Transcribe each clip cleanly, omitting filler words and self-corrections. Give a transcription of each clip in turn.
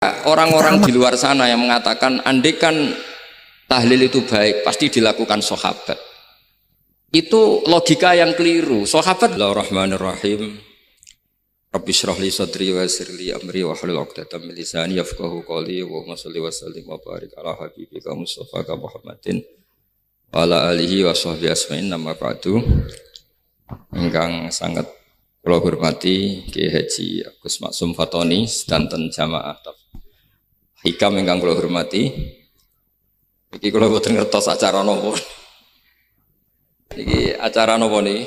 Orang-orang di luar sana yang mengatakan andekan tahlil itu baik pasti dilakukan sahabat, itu logika yang keliru. Sahabat Bismillahirrahmanirrahim. Rabbi shrah li sadri wa yassir li amri wa hlul 'uqdatam min lisani yafqahu qawli wa sholli wa sallim wa barik ala habibika Mustafa Muhammadin wa ala alihi wa sahbihi asma'in. Nama ba'du. Ingkang sangat kula hormati Ki Haji Agus Maksum Fatoni sedanten jamaah Hikam ingkang kula hormati. Iki kula boten ngertos acara napa. Iki acara napa niki?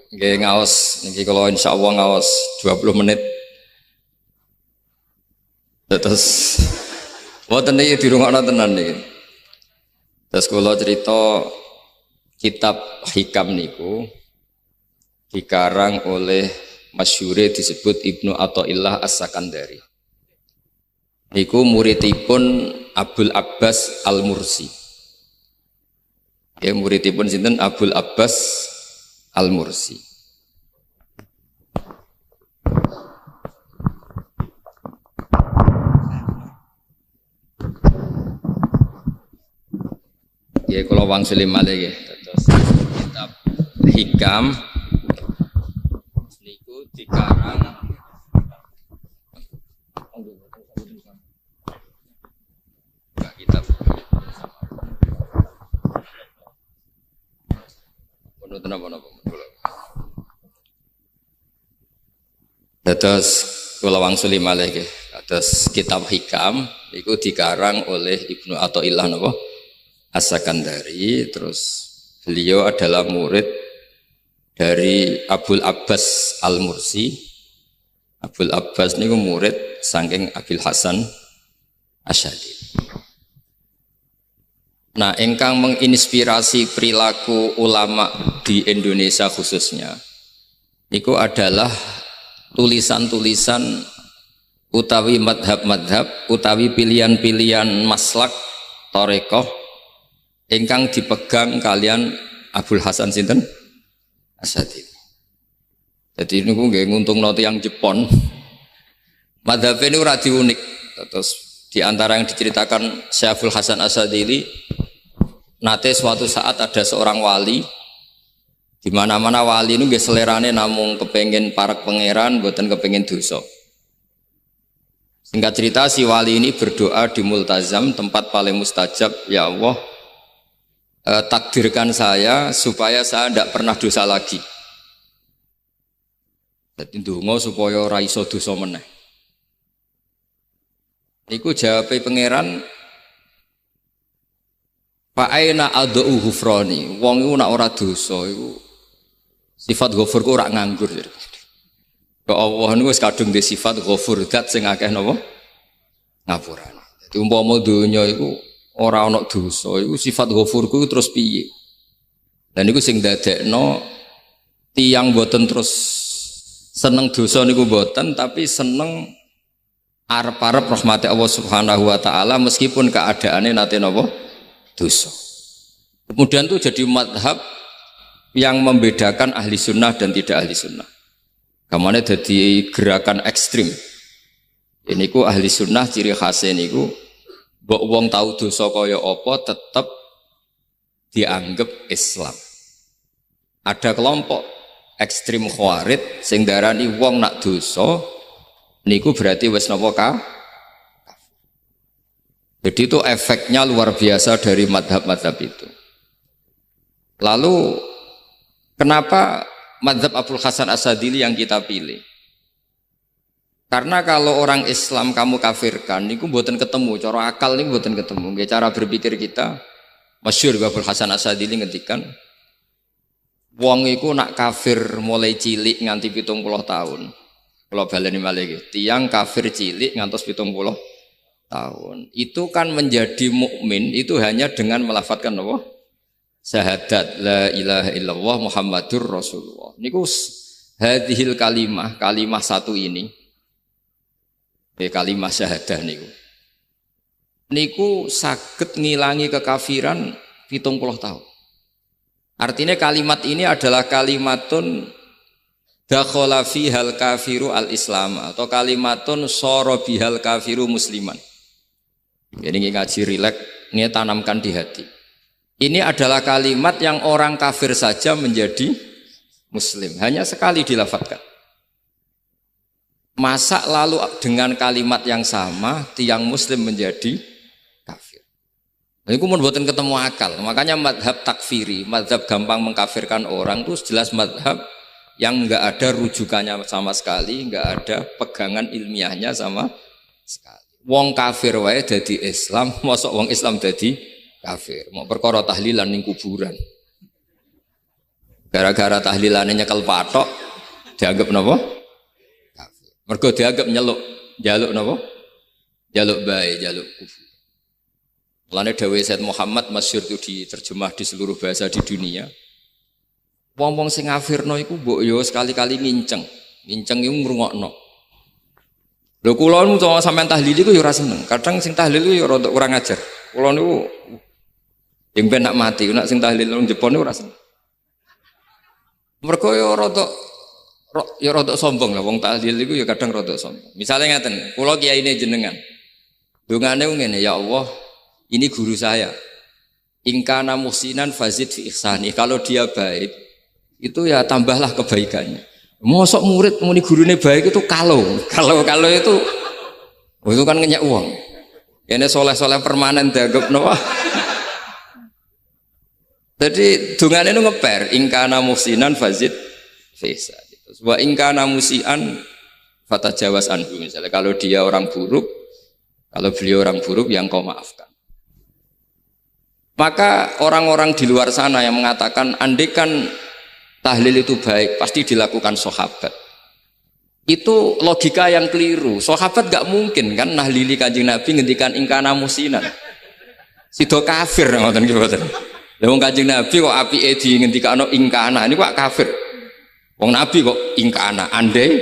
Nggih ngaos niki kula insyaallah ngaos 20 menit. Terus boten iki dirungokno tenan niki. Terus kula cerita kitab Hikam niku dikarang oleh masyhure disebut Ibnu Athaillah As-Sakandari. Niku muridipun Abul Abbas Al-Mursi. Ya, muridipun sinten? Abul Abbas Al-Mursi. Ya kula wangsuli malih nggih. Terus kitab Hikam niku dikarang kitab menurut napa-napa. Terus kula wangsuli malih nggih. Terus kitab Hikam niku dikarang oleh Ibnu Athaillah napa As-Sakandari. Terus beliau adalah murid dari Abul Abbas Al-Mursi. Abul Abbas ini murid saking Abil Hasan Asy'ari. Nah, engkang menginspirasi perilaku ulama di Indonesia khususnya itu adalah tulisan-tulisan utawi madhab-madhab utawi pilihan-pilihan maslak thariqah ingkang dipegang kalian Abul Hasan sinten Asy'ari. Jadi niku nggih nguntungno tiyang Jepon. Madhab ini ora diunik. Terus di antara yang diceritakan Syekh Abul Hasan Asy'ari, nate suatu saat ada seorang wali, di mana-mana wali itu nggih selerane namung kepengin parek pangeran, mboten kepengin dosa. Singkat cerita si wali ini berdoa di multazam, tempat paling mustajab, ya Allah, takdirkan saya supaya saya tidak pernah dosa lagi. Jadi ndonga supaya ora iso dosa meneh. Iku jawabe pangeran, fa aina ad'u ghufrani. Wong iku nek ora dosa iku sifat ghafur ku ora nganggur. Kok Allah niku wis kadung di sifat ghafur, zat sing akeh napa ngapurane. Dadi umpama donya iku ora ana dosa, iku sifat ghafurku terus piye? Dan niku sing dadekno tiyang boten terus seneng dosa niku boten, tapi seneng arep-arep rahmati Allah Subhanahu wa taala meskipun keadaannya nate napa dosa. Kemudian itu jadi madhab yang membedakan ahli sunnah dan tidak ahli sunnah. Kamane dadi gerakan ekstrim. Ini ku ahli sunnah ciri khasnya niku mbok wong tahu dosa kaya apa tetap dianggap Islam. Ada kelompok ekstrim khawarij sing darani wong nak dosa niku berarti wis napa ka. Jadi itu efeknya luar biasa dari madhab-madhab itu. Lalu kenapa madhab Abul Hasan Asy'ari yang kita pilih? Karena kalau orang Islam kamu kafirkan, niku mboten ketemu, cara akal niku mboten ketemu. Nggih cara berpikir kita, masyhur Abul Hasan Asy'ari ngendikan, wong iku nak kafir mulai cilik nganti 70 tahun. Kalau baleni malih nggih, tiyang kafir cilik ngantos 70 tahun. Itu kan menjadi mukmin itu hanya dengan melafadzkan apa? Syahadat la ilaha illallah Muhammadur Rasulullah. Niku hadhil kalimah, kalimah satu ini. Kalimah syahadah niku. Niku saged ngilangi kekafiran 70 tahun. Artinya kalimat ini adalah kalimatun dakhala fihal kafiru al-islam atau kalimatun sara bihal kafiru musliman. Ini ngaji rileks, ini tanamkan di hati. Ini adalah kalimat yang orang kafir saja menjadi muslim, hanya sekali dilafadzkan. Masa lalu dengan kalimat yang sama tiang muslim menjadi kafir. Ini pun buatan ketemu akal. Makanya madhab takfiri, madhab gampang mengkafirkan orang itu jelas madhab yang enggak ada rujukannya sama sekali, enggak ada pegangan ilmiahnya sama sekali. Wong kafir wae dadi Islam, mosok wong Islam dadi kafir. Mau perkara tahlilan ning kuburan. Gara-gara tahlilannya nyekel patok dianggap napa? Kafir. Mergo dianggap njaluk napa? Jaluk bae, jaluk kubur. Mulane dawuh Said Muhammad masyhur itu diterjemah di seluruh bahasa di dunia. Wong-wong sing ngafirno iku mbok yo sekali-kali nginceng. Nginceng iku ngrungokno. Lho kula nu sampean tahlil iku yo ora seneng. Kadang sing tahlil yo rada kurang ajar. Kula niku yang ben nak mati, nak sing tahlil nang Jepun niku ora seneng. Mergo yo rada sombong lah wong tahlil iku yo kadang rada sombong. Misale ngaten, kula kiyaine jenengan. Dungane ngene, ya Allah, ini guru saya. Ingkana muhsinan fazid fi ihsani. Kalau dia baik, itu ya tambahlah kebaikannya. Mosok murid muni gurune baik itu kalau itu kan ngenyak uang. Ini soleh-soleh permanen dianggap napa? Jadi dungane itu ngeper ingkana muhsinan fazid fi ihsani. Wa ingkana musian fatajawas anhu. Misalnya kalau dia orang buruk, kalau beliau orang buruk yang kau maafkan. Maka orang-orang di luar sana yang mengatakan andekan tahlil itu baik, pasti dilakukan sahabat. Itu logika yang keliru. Sahabat gak mungkin kan nahlili Kanjeng Nabi ngendikan ingkana musinan. Sido kafir ngoten nggih mboten. Lah wong Kanjeng Nabi kok apike di ngendikano ingkana, ini kok kafir. Wong Nabi kok ingkana, andai.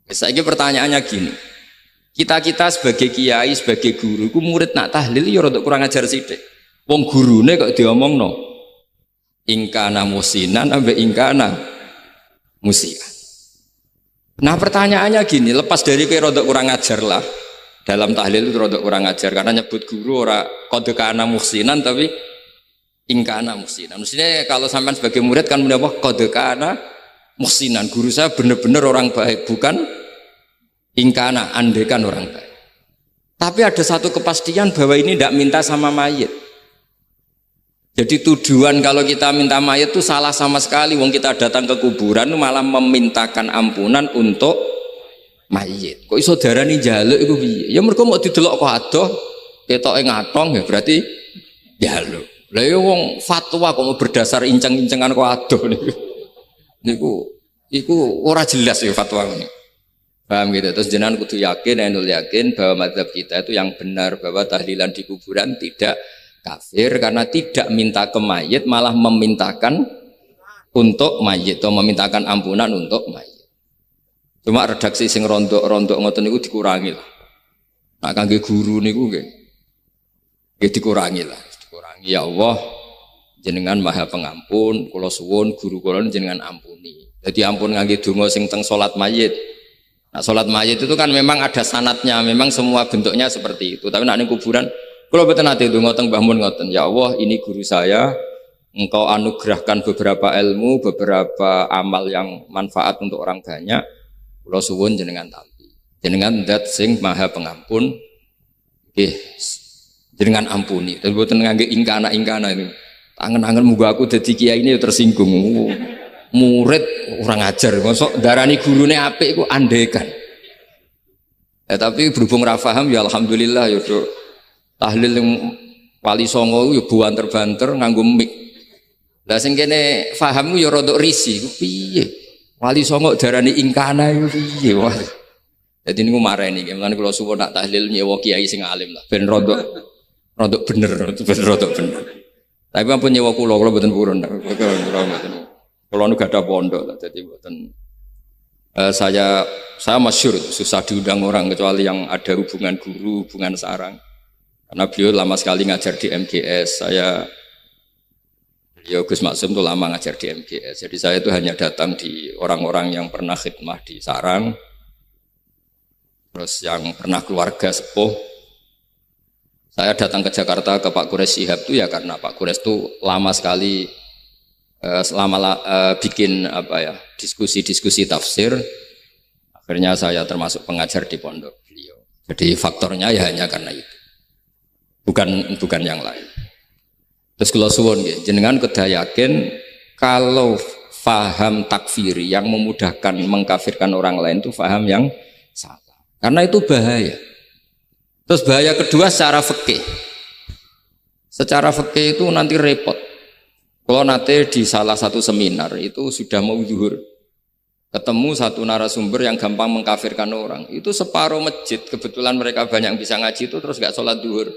Saiki pertanyaannya gini. Kita sebagai kiai, sebagai guru, ku murid nak tahlil ya rada kurang ajar sithik. Wong gurune kok diomongno ingkana musinan ambek ingkana musian. Nah pertanyaannya gini, lepas dari kowe rada kurang ajar lah. Dalam tahlil itu rada kurang ajar karena nyebut guru ora qad kana musinan tapi ingkana musinan. Maksudnya kalau sampean sebagai murid kan menapa qad kana musinan. Guru saya benar-benar orang baik, bukan ingkana andekan orang baik. Tapi ada satu kepastian bahwa ini tidak minta sama mayit. Jadi tujuan kalau kita minta mayit itu salah sama sekali. Wong kita datang ke kuburan malah memintakan ampunan untuk mayit. Kok iso darani njaluk iku piye? Ya mergo mau didelok kok adoh, ketoke ngatong ya berarti njaluk. Lah ya wong fatwa kok mau berdasar inceng-incengan kok adoh niku. Iku ora jelas ya fatwa ini. Paham gitu. Terus jenengan kudu yakin, enul yakin bahwa mazhab kita itu yang benar bahwa tahlilan di kuburan tidak kafir karena tidak minta ke mayit malah memintakan untuk mayit atau memintakan ampunan untuk mayit. Cuma redaksi sing rontok-rontok ngoten niku dikurangi lah. Nah kangge guru niku nggih dikurangi lah, dikurangi. Ya Allah, jenengan Maha Pengampun, kula suwun guru kula jenengan ampuni. Jadi ampun ngangge donga sing teng salat mayit. Nah salat mayit itu kan memang ada sanatnya, memang semua bentuknya seperti itu. Tapi nek ning kuburan kalau betul nanti itu ngotong Mbah Mun ngoten, ya Allah ini guru saya, engkau anugerahkan beberapa ilmu, beberapa amal yang manfaat untuk orang banyak. Kula suwun jenengan tampi, jenengan zat sing Maha Pengampun, jenengan ampuni. Dan boten ngangge ingkana ini, angen-angen muga aku dadi kiai ini tersinggung. Murid orang ajar, masuk darani gurune apik iku andekan. Tapi berhubung ra paham ya alhamdulillah ya tahlil yang Wali Songo ya buanter-banter nganggo mik. Lah sing kene paham ya rada risi, piye? Wali Songo darani ingkana iku piye wae. Dadi niku mareni, mulane kula suwun nak tahlil nyewa kiai sing alim lah ben rada bener, ben rada bener. Tapi ampun nyewa kula mboten purun. Kula nu gak ada pondok lah dadi mboten saya masyhur susah diundang orang kecuali yang ada hubungan guru, hubungan sarang. Karena beliau lama sekali ngajar di MGS, saya Beliau Gus Maksum itu lama ngajar di MGS. Jadi saya itu hanya datang di orang-orang yang pernah khidmah di sarang, terus yang pernah keluarga sepuh. Saya datang ke Jakarta ke Pak Quraisy Shihab itu ya karena Pak Quraisy itu lama sekali bikin diskusi-diskusi tafsir. Akhirnya saya termasuk pengajar di pondok beliau. Jadi faktornya ya hanya karena itu, bukan yang lain. Terus kalau suwun jenengan kedah yakin kalau faham takfiri yang memudahkan mengkafirkan orang lain itu faham yang salah. Karena itu bahaya. Terus bahaya kedua secara fikih. Secara fikih itu nanti repot. Kalau nanti di salah satu seminar itu sudah mau zuhur, ketemu satu narasumber yang gampang mengkafirkan orang. Itu separuh masjid, kebetulan mereka banyak yang bisa ngaji itu terus gak sholat zuhur.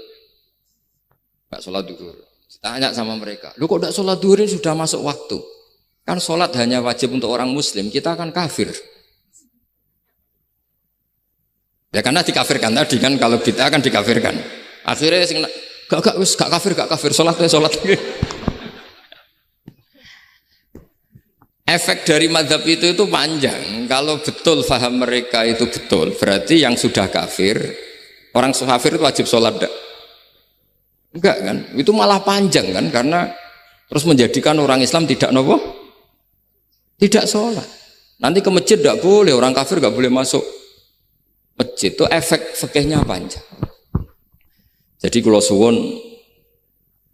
Gak sholat zuhur. Tanya sama mereka, lu kok tidak sholat zuhur ini sudah masuk waktu? Kan sholat hanya wajib untuk orang muslim, kita akan kafir. Ya karena dikafirkan tadi kan, kalau kita akan dikafirkan. Akhirnya gak kafir, sholat. Efek dari mazhab itu panjang. Kalau betul faham mereka itu betul, berarti yang sudah kafir, orang kafir itu wajib sholat enggak? Enggak kan, itu malah panjang kan, karena terus menjadikan orang Islam tidak tidak sholat. Nanti ke masjid tidak boleh, orang kafir nggak boleh masuk masjid. Itu efek fikihnya panjang. Jadi kalau suwun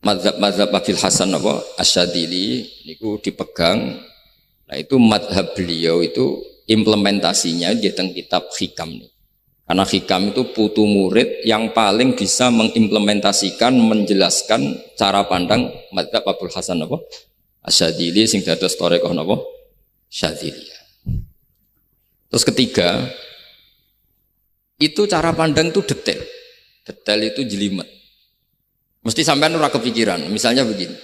mazhab Abil Hasan Asyadzili niku dipegang. Nah itu mazhab beliau itu implementasinya di teng kitab Hikam nih. Karena Hikam itu putu murid yang paling bisa mengimplementasikan, menjelaskan cara pandang mazhab Abul Hasan Asyadzili sing dados thariqah Syadziliyah. Terus ketiga, itu cara pandang itu detail. Detail itu jelimet. Mesti sampean ora kepikiran. Misalnya begini.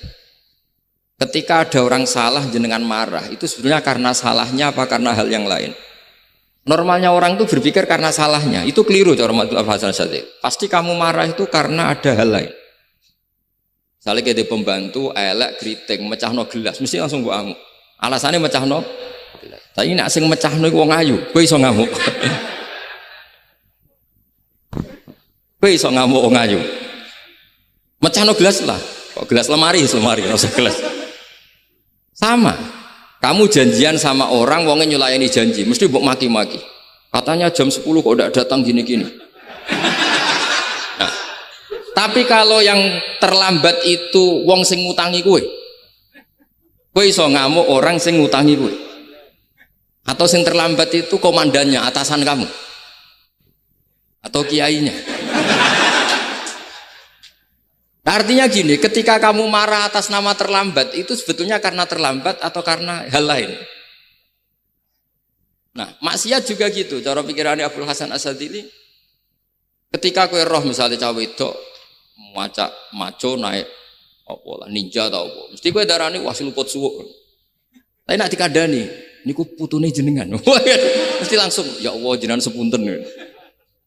Ketika ada orang salah jenengan marah, itu sebenarnya karena salahnya apa karena hal yang lain? Normalnya orang itu berpikir karena salahnya, itu keliru cara Abul Hasan Asyadzili. Pasti kamu marah itu karena ada hal lain. Misalnya kayak pembantu, elek, kriting, mecahno gelas, mesti langsung gua ngamuk. Alasannya mecahno gelas. Tapi nak sing mecahno iku wong ayu, kowe iso ngamuk. Kowe iso ngamuk wong ayu. Mecahno gelas lah. Kok gelas lemari, rasa gelas. Sama. Kamu janjian sama orang, wongnya nyulayani janji, mesti mbok maki-maki. Katanya jam 10 kok udah datang gini-gini. Nah, tapi kalau yang terlambat itu wong sing ngutangi kowe iso ngamuk orang sing ngutangi kowe. Atau sing terlambat itu komandannya, atasan kamu. Atau kiainya. Artinya gini, ketika kamu marah atas nama terlambat, itu sebetulnya karena terlambat atau karena hal lain. Nah, maksiat juga gitu. Cara pikirannya Abul Hasan Asyadzili, ketika kowe roh misalnya cawe itu maco naik ninja atau apa, mesti kowe darani wah luput suwuk. Tapi nak dikandani, niku putune jenengan. Mesti langsung ya Allah jenengan sepunten.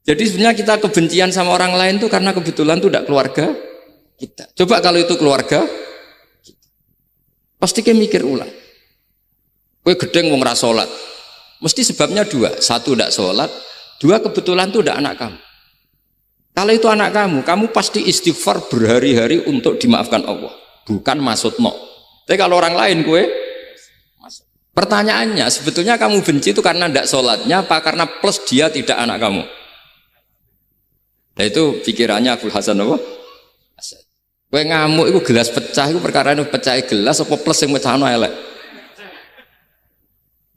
Jadi sebenarnya kita kebencian sama orang lain itu karena kebetulan itu tidak keluarga kita. Coba kalau itu keluarga kita, pasti kita mikir ulang. Kowe gedeng wong ra salat, mesti sebabnya dua. Satu tidak sholat, dua kebetulan itu tidak anak kamu. Kalau itu anak kamu pasti istighfar berhari-hari untuk dimaafkan Allah, bukan maksud no. Tapi kalau orang lain kowe, pertanyaannya sebetulnya kamu benci itu karena tidak sholatnya apa karena plus dia tidak anak kamu? Nah itu pikirannya Abul Hasan kowe ngamuk itu gelas pecah, itu perkara itu pecah gelas apa plus yang pecah elek.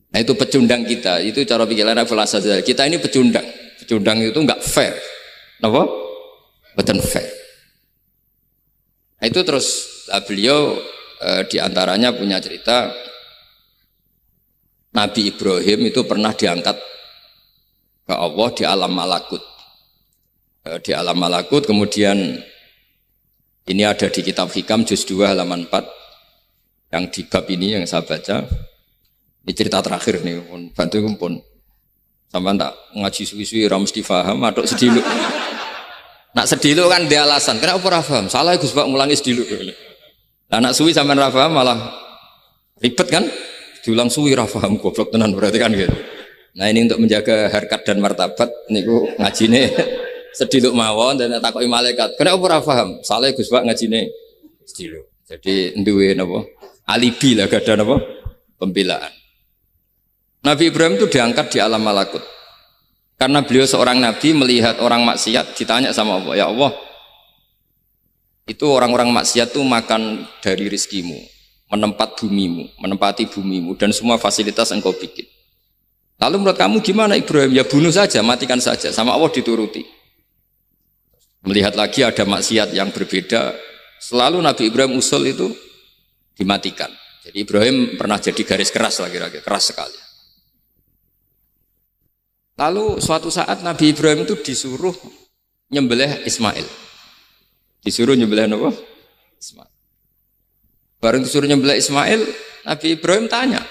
Nah itu pecundang kita, itu cara pikiran Abul Hasan. Kita ini pecundang itu enggak fair, apa? Betul fair. Nah itu terus beliau diantaranya punya cerita Nabi Ibrahim itu pernah diangkat ke Allah di alam malakut. Di alam malakut kemudian ini ada di kitab Hikam juz 2 halaman 4 yang di bab ini yang saya baca. Ini cerita terakhir nih, bantu pun sampai tak ngaji suwi-suwi ra mesti paham, aduk sediluk. Nak sediluk kan dia alasan, kenapa ora paham? Salah Gus Pak mulangi sediluk. Anak suwi sampean ra paham malah ribet kan? Diulang suwi ra paham goblok tenan berarti kan gitu. Nah ini untuk menjaga harkat dan martabat niku ngajine sediluk mawon dan takoki malaikat. Kenapa ora paham? Saleh Gus Pak ngajine sediluk. Jadi duwe napa? Alibi lah gak ada napa? Pembelaan. Nabi Ibrahim itu diangkat di alam malakut. Karena beliau seorang nabi melihat orang maksiat ditanya sama Allah, ya Allah, itu orang-orang maksiat itu makan dari rizkimu, menempati bumimu dan semua fasilitas engkau bikin. Lalu menurut kamu gimana Ibrahim? Ya bunuh saja, matikan saja. Sama Allah dituruti. Melihat lagi ada maksiat yang berbeda, selalu Nabi Ibrahim usul itu dimatikan. Jadi Ibrahim pernah jadi garis keras lagi, keras sekali. Lalu suatu saat Nabi Ibrahim itu disuruh nyembelih Ismail. Disuruh nyembelih apa? Ismail. Baru disuruh nyembelih Ismail, Nabi Ibrahim tanya,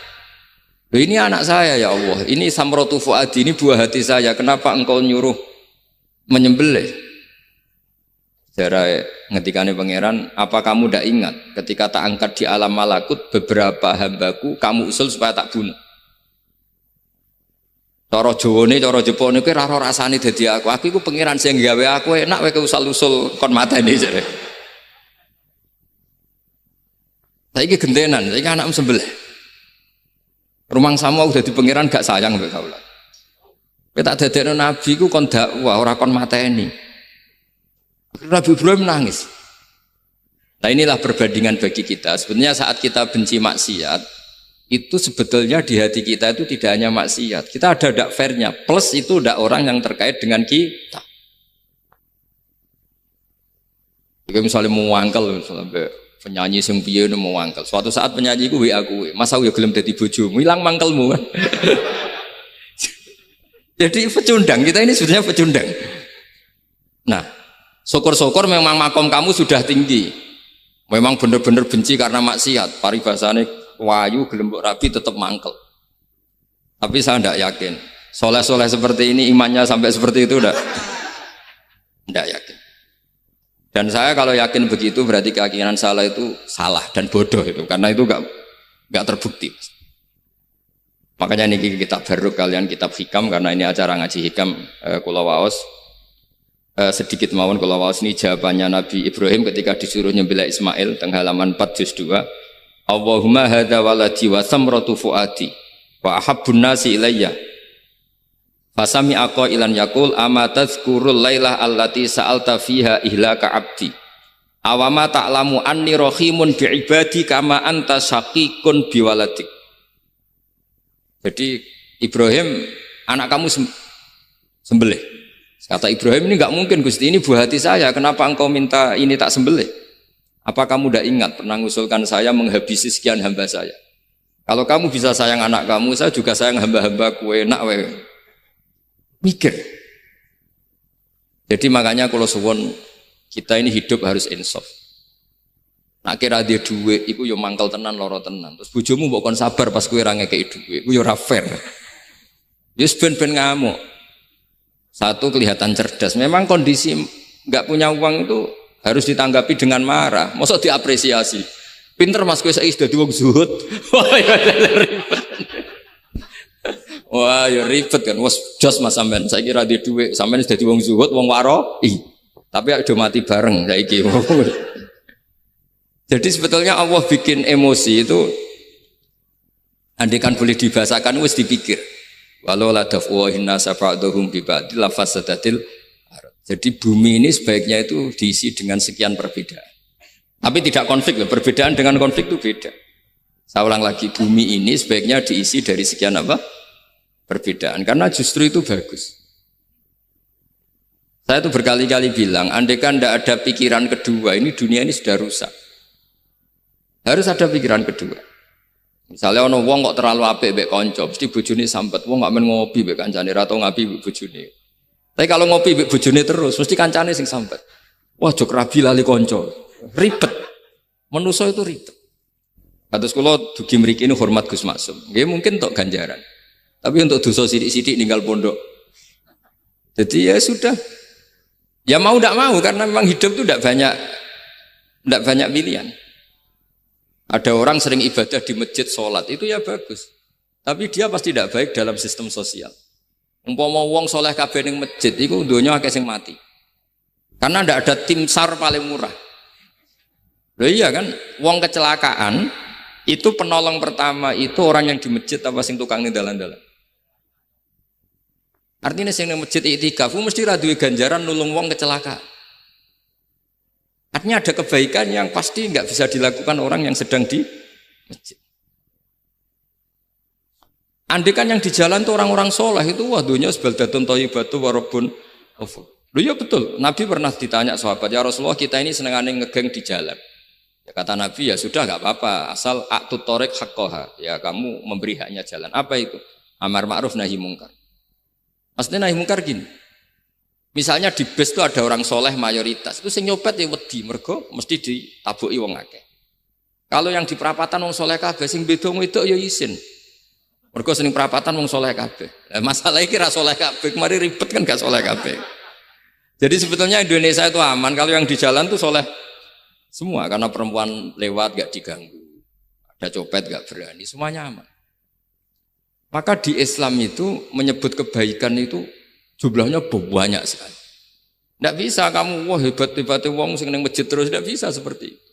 loh ini anak saya ya Allah, ini samratu fuadi, ini buah hati saya, kenapa engkau nyuruh menyembelih? Secara ngetikane pangeran, apa kamu tidak ingat ketika tak angkat di alam malakut beberapa hambaku kamu usul supaya tak bunuh? Cara Jawane, cara Jepone kuwi ora rasane dadi aku. Aku iku pangeran sing gawe aku enak wae usul-usul kon mateni jare. Saiki gentenan, saiki anakmu sembelih. Rumang samu aku dadi pangeran gak sayang mbek kaula. Kowe tak dadekno nabi ku kon dakwah ora kon mateni. Nabi Ibrahim nangis. Nah inilah perbandingan bagi kita. Sebenarnya saat kita benci maksiat, itu sebetulnya di hati kita itu tidak hanya maksiat. Kita ada fairnya. Plus itu ada orang yang terkait dengan kita. Jika misalnya mau wangkel, misalnya penyanyi sing piye mau wangkel. Suatu saat penyanyi ku WA kuwe, masa aku ya gelem dadi bojomu, ilang mangkelmu kan. Jadi pecundang, kita ini sebenarnya pecundang. Nah, syukur-syukur memang makom kamu sudah tinggi. Memang benar-benar benci karena maksiat. Paribasane wayu gelembok rapi tetap mangkel. Tapi saya tidak yakin. Soleh-soleh seperti ini imannya sampai seperti itu tidak yakin. Dan saya kalau yakin begitu berarti keyakinan salah itu salah dan bodoh itu, karena itu nggak terbukti. Makanya ini kitab baru kalian kitab hikam, karena ini acara ngaji hikam kula waos. Sedikit mawon kula waos ini jawabannya Nabi Ibrahim ketika disuruh nyembelih Ismail teng halaman 4 juz 2. Allahumma hadza waladi wa samratu fuadi wa ahabbun nasi ilayya fasami aqailan yaqul ama tadhkurul lailah allati sa'alta fiha ihlaka abdi awama ta'lamu anni rahimun bi ibadi kama anta syaqiqun bi waladik. Jadi Ibrahim, anak kamu sembelih. Kata Ibrahim, ini enggak mungkin Gusti, ini buah hati saya, kenapa engkau minta ini tak sembelih? Apa kamu tidak ingat pernah mengusulkan saya menghabisi sekian hamba saya? Kalau kamu bisa sayang anak kamu, saya juga sayang hamba-hamba kue enak we. Mikir. Jadi makanya kalau suwon kita ini hidup harus insaf. Nak kira dia duit, iku yo mangkal tenan, loro tenan. Terus bojomu mbok kon sabar pas kue ra ngekeki duit, iku yo ora fair. Yes ben ngamuk. Satu kelihatan cerdas. Memang kondisi nggak punya uang itu harus ditanggapi dengan marah, masa diapresiasi. Pinter mas, kowe saiki dadi wong zuhud. Wah ya ribet. Wah ya ribet kan, wes jos mas sampean. Saiki ra duwe dhuwit, sampean dadi wong zuhud, wong waroi. Tapi udah mati bareng saiki. Jadi sebetulnya Allah bikin emosi itu, andikan boleh dibahasakan wes dipikir. Walau la dafwahin nasa ba'dhum bi ba'd la fasadatil. Jadi bumi ini sebaiknya itu diisi dengan sekian perbedaan. Tapi tidak konflik, perbedaan dengan konflik itu beda. Saya ulang lagi, bumi ini sebaiknya diisi dari sekian apa? Perbedaan, karena justru itu bagus. Saya itu berkali-kali bilang, andaikan tidak ada pikiran kedua, ini dunia ini sudah rusak. Harus ada pikiran kedua. Misalnya ono wong kok terlalu apik mbek kanca, mesti bojone sampet, wong gak men ngopi mbek kancane, ra tau ngapi mbek bojone. Tapi kalau ngopi mbek bojone terus, mesti kancane sing sampet. Wah, jok rabi lali kanca. Ribet. Manusa itu ribet. Kados kula dugi mriki ini hormat Gus Maksum. Nggih mungkin tok ganjaran. Tapi untuk dosa sithik-sithik ninggal pondok. Jadi ya sudah. Ya mau tidak mau, karena memang hidup itu tidak banyak pilihan. Ada orang sering ibadah di masjid sholat, itu ya bagus. Tapi dia pasti tidak baik dalam sistem sosial. Umpama wong soleh kabeh ning masjid, itu dunia akeh sing mati. Karena tidak ada tim SAR paling murah. Loh iya kan, wong kecelakaan, itu penolong pertama itu orang yang di masjid apa sing tukang ning dalan-dalan. Artinya sing ning masjid iktikaf mesti ra duwe ganjaran nulung wong kecelakaan. Artinya ada kebaikan yang pasti nggak bisa dilakukan orang yang sedang di masjid. Andai kan yang di jalan tuh orang-orang soleh itu wah dunia sebaldatun thayyibatu warabun ghafur. Loh ya betul. Nabi pernah ditanya sahabat, ya Rasulullah kita ini senengane ngegeng di jalan. Ya kata Nabi ya sudah nggak apa-apa asal a'tut thoriq haqqaha. Ya kamu memberi haknya jalan. Apa itu? Amar ma'ruf nahi mungkar. Maksudnya nahi mungkar gini. Misalnya di bus itu ada orang soleh mayoritas, itu sing nyopet ya wedi, mergo mesti ditabuki wong akeh. Kalau yang di perapatan wong soleh kabeh, sing beda itu ya isin. Mergo sing perapatan wong soleh kabeh. Masalah iki ra soleh kabeh, kemari ribet kan gak soleh kabeh. Jadi sebetulnya Indonesia itu aman kalau yang di jalan tuh soleh semua karena perempuan lewat gak diganggu, ada copet gak berani, semuanya aman. Maka di Islam itu menyebut kebaikan itu jumlahnya banyak sekali. Tidak bisa kamu wah hebat-hebatnya wong sing nang masjid terus, tidak bisa seperti itu.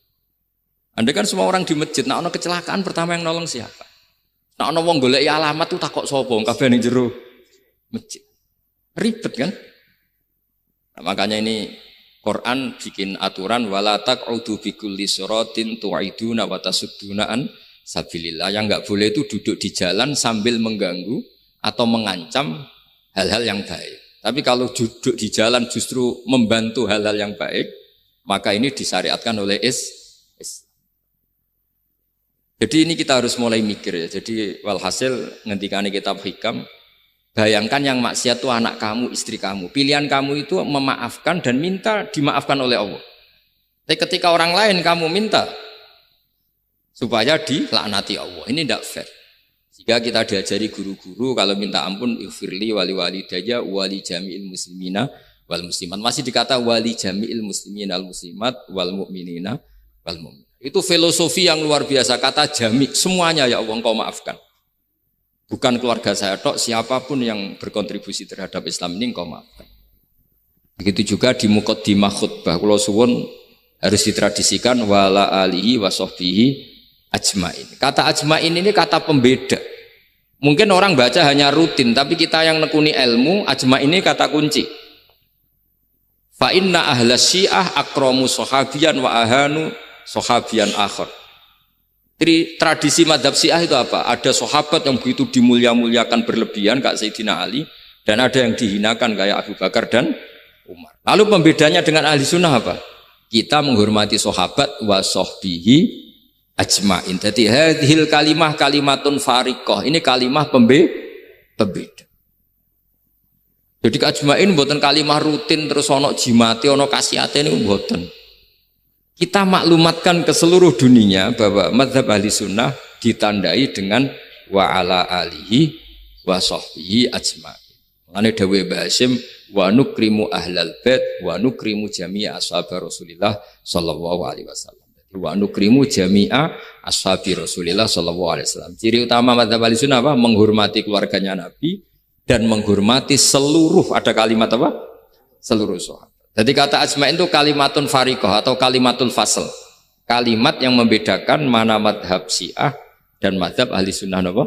Andai kan semua orang di masjid, nah ono kecelakaan pertama yang nolong siapa? Nah ono wong golek alamat tuh takok sapa kabeh ning jero masjid. Ribet kan? Nah, makanya ini Quran bikin aturan wala taq'udu bikulli siratin tu'iduna wa tasudduna an sabilillah. Yang enggak boleh itu duduk di jalan sambil mengganggu atau mengancam hal-hal yang baik. Tapi kalau duduk di jalan justru membantu hal-hal yang baik, maka ini disyariatkan oleh Islam. Jadi ini kita harus mulai mikir ya. Jadi walhasil ngendikane kitab hikam, bayangkan yang maksiat itu anak kamu, istri kamu. Pilihan kamu itu memaafkan dan minta dimaafkan oleh Allah. Tapi ketika orang lain kamu minta supaya dilaknati Allah, ini tidak fair. Jika kita diajari guru-guru kalau minta ampun ighfirli wali walidayya wali jami'il muslimina wal muslimat. Masih dikata wali jami'il muslimina wal muslimat wal mu'minina wal mu'min. Itu filosofi yang luar biasa, kata jami' semuanya ya Allah engkau maafkan. Bukan keluarga saya tok, siapapun yang berkontribusi terhadap Islam ini engkau maafkan. Begitu juga di muqaddimah khutbah kula suwun harus ditradisikan wala alihi wa sahbihi ajmain. Kata ajmain ini kata pembeda. Mungkin orang baca hanya rutin, tapi kita yang nekuni ilmu, ajmain ini kata kunci. Fa inna ahlas syiah akramu sahabiyan wa ahanu sahabiyan akhar. Jadi tradisi madhab syiah itu apa? Ada sahabat yang begitu dimulia-muliakan berlebihan kayak Sayyidina Ali, dan ada yang dihinakan kayak Abu Bakar dan Umar. Lalu pembedanya dengan ahli sunnah apa? Kita menghormati sahabat wa sahbihi ajmain. Jadi hadhil kalimah kalimatun fariqah. Ini kalimah pembeda. Jadi ajmain buatan kalimah rutin terus ono jimati, ono kasiate ini buatan. Kita maklumatkan ke seluruh dunia bahwa mazhab ahli sunnah ditandai dengan wa ala alihi wa sahbihi ajmain. Mane dawuh Mbah Hasyim wa nukrimu ahlal bait wa nukrimu jami'a ashab Rasulillah sallallahu alaihi wasallam. Wa nukrimu jami'a ashabi Rasulillah sallallahu alaihi wasallam. Ciri utama mazhab ahli sunnah apa? Menghormati keluarganya Nabi dan menghormati seluruh, ada kalimat apa? Seluruh sahabat. Jadi kata ajma'in itu kalimatun fariqah atau kalimatul fasl. Kalimat yang membedakan mana madhab syiah dan madhab ahli sunnah apa?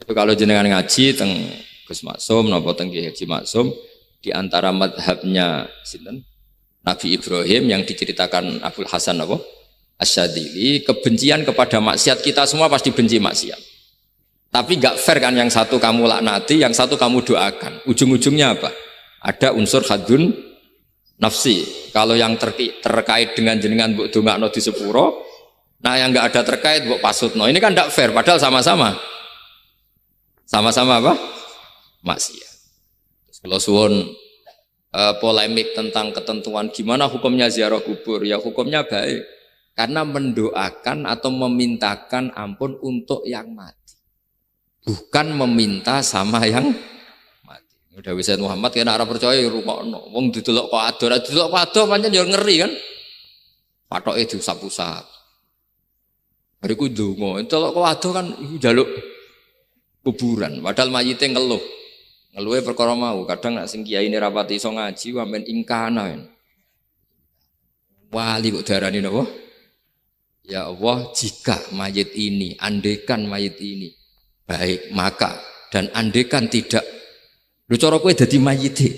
Itu kalau jenengan ngaji teng Gus Maksum napa teng Ki Haji Maksum, di antara madhabnya sinten? Nabi Ibrahim yang diceritakan Abul Hasan apa? Asyadili, kebencian kepada maksiat, kita semua pasti benci maksiat. Tapi gak fair kan, yang satu kamu laknati, yang satu kamu doakan. Ujung-ujungnya apa? Ada unsur hadun nafsi. Kalau yang terkait dengan jenengan mbok dongakno di sepuro, nah yang enggak ada terkait mbok pasutno. Ini kan tidak fair, padahal sama-sama apa? Maksiat. Kalau suwun polemik tentang ketentuan gimana hukumnya ziarah kubur, ya hukumnya baik karena mendoakan atau memintakan ampun untuk yang mati, bukan meminta sama yang udah bisa Muhammad kena arah percaya rungokno wong didelok kok ado pancen yo ngeri kan patoke diusap-usap Bariku ndonga. Entelok kok adoh kan iku njaluk kuburan. Padahal mayite ngeluh. Ngeluhe perkara mau. Kadang nek sing kiyaine rapati iso ngaji wamen ingkana. Wali kok darani napa? Ya Allah, jika mayit ini, andekan mayit ini baik, maka dan andekan tidak. Lu cara kowe dadi mayite.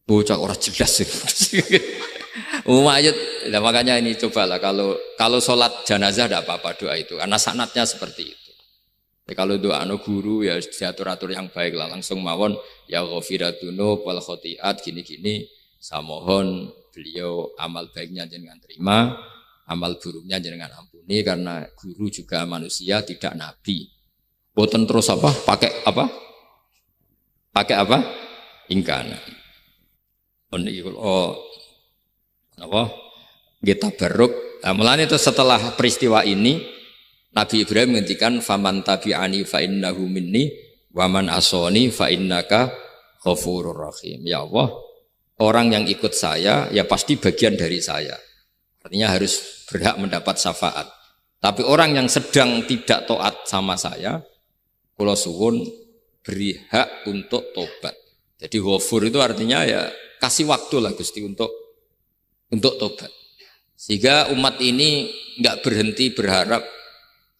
Bocah ora jelas sih. Mayit, nah makanya ini cobalah kalau sholat jenazah tidak apa-apa doa itu karena sanatnya seperti itu. Ya, kalau doa guru ya diatur-atur yang baik lah langsung mawon ya ghafiratunu wal khotiat gini-gini saya mohon beliau amal baiknya jangan terima, amal buruknya jangan ampuni karena guru juga manusia tidak nabi. Boten terus apa? Pakai apa? Pakai apa? Ingkana. Apa? Kita beruk. Nah, mulanya itu setelah peristiwa ini Nabi Ibrahim menghentikan faman tabi'ani fa innahu minni wa man asoni fa innaka ghafurur rahim. Ya Allah, orang yang ikut saya ya pasti bagian dari saya. Artinya harus berhak mendapat syafaat. Tapi orang yang sedang tidak taat sama saya, kula suwun beri hak untuk tobat. Jadi ghafur itu artinya ya kasih waktu lah Gusti untuk tobat. Sehingga umat ini enggak berhenti berharap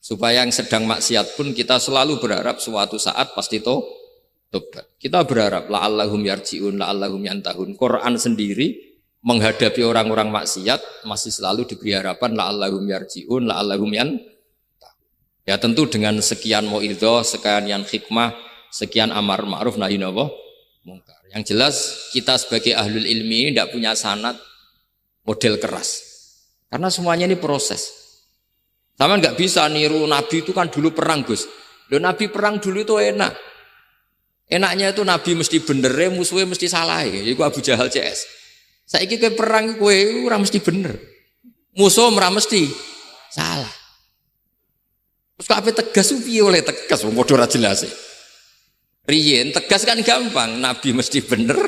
supaya yang sedang maksiat pun kita selalu berharap suatu saat pasti tobat. Kita berharap la'allahum yarji'un, la'allahum yantahun. Quran sendiri menghadapi orang-orang maksiat masih selalu diberi harapan la'allahum yarji'un, la'allahum yantahun. Ya tentu dengan sekian mau'idhah, sekian hikmah, sekian amar ma'ruf nahi mungkar. Yang jelas kita sebagai ahlul ilmi ini tidak punya sanad model keras. Karena semuanya ini proses. Sama nggak bisa niru Nabi itu kan dulu perang Gus. Loh Nabi perang dulu itu enak. Enaknya itu Nabi mesti bener, musuhnya mesti salah. Itu Abu Jahal CS. Saiki kowe perang kowe ora mesti bener. Musuh ora mesti salah. Terus kabeh tegas piye oleh tegas wong padha ora jelas. Riyen tegas kan gampang, Nabi mesti bener,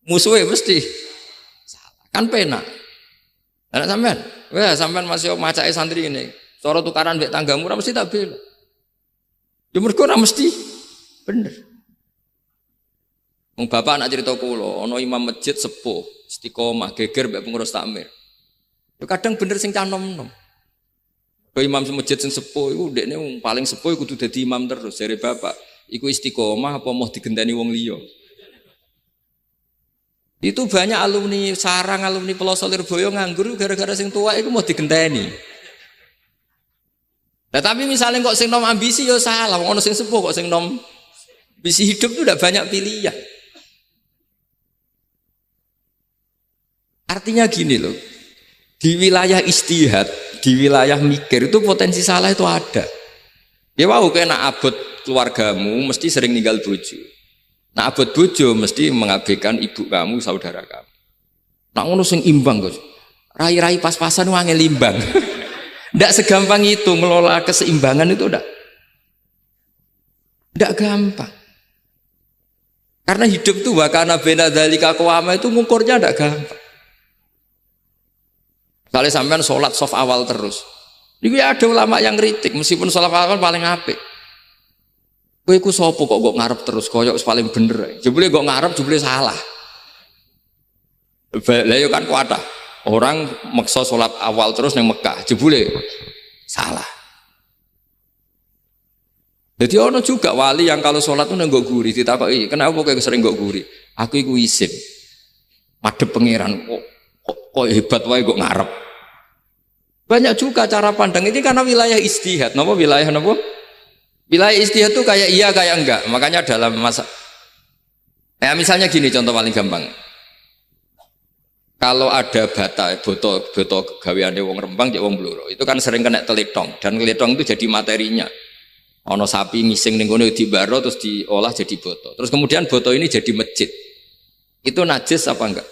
musuhnya mesti salah. Kan penak. Anak sampean, wah sampean masih macake santri ini. Cara tukaran mbek tanggamu ora mesti tak bela. Ya mergo ora mesti bener. Wong bapak anak cerita kula, ana imam masjid sepuh, istiqomah geger mbek pengurus takmir. Ya kadang bener sing cah nom-nom. Kaya imam masjid sing sepuh iku ndekne paling sepuh kudu dadi imam terus jare bapak. Iku istiqomah apa mau digenteni wong liya. Itu banyak alumni sarang, alumni Pelosok Lirboyo nganggur gara-gara sing tua itu mau digenteni. Nah, tapi misalnya kok sing nom ambisi ya salah, wong ono sing sepuh kok sing nom ambisi hidup itu udah banyak pilihan. Artinya gini loh, di wilayah istihad, di wilayah mikir itu potensi salah itu ada. Ya wow, kayak nak abot keluargamu mesti sering ninggal bojo. Nah abot bojo mesti mengabaikan ibu kamu, saudara kamu. Nak ngono sing imbang Gus. Rai-rai pas-pasan wangel imbang. Ndak segampang itu ngelola keseimbangan itu ndak gampang. Karena hidup itu wakana bena dzalika qawama itu ngukurnya ndak gampang. Kalau sampean sholat soft awal terus. Ini ada ulama yang kritik meskipun sholat awal paling apik. Kowe iku sapa kok ngarep terus koyok paling bener. Jebule kok ngarep jebule salah. Lah yo kan kuatah. Orang maksa sholat awal terus nang Mekah, jebule salah. Jadi ono juga wali yang kalau sholat tuh nang nggo guri ditakoki, "Kenapa kowe sering nggo guri?" Aku iku isin. Madhep pangeran kok hebat wae kok ngarep. Banyak juga cara pandang ini karena wilayah istihad. Napa wilayah napa? Wilayah istihad itu kayak iya kayak enggak. Makanya dalam masa misalnya gini contoh paling gampang. Kalau ada boto gaweane wong Rembang cek wong Blora, itu kan sering kena teletong dan teletong itu jadi materinya. Ono sapi ngising ning kono dibaro terus diolah jadi boto. Terus kemudian boto ini jadi masjid. Itu najis apa enggak?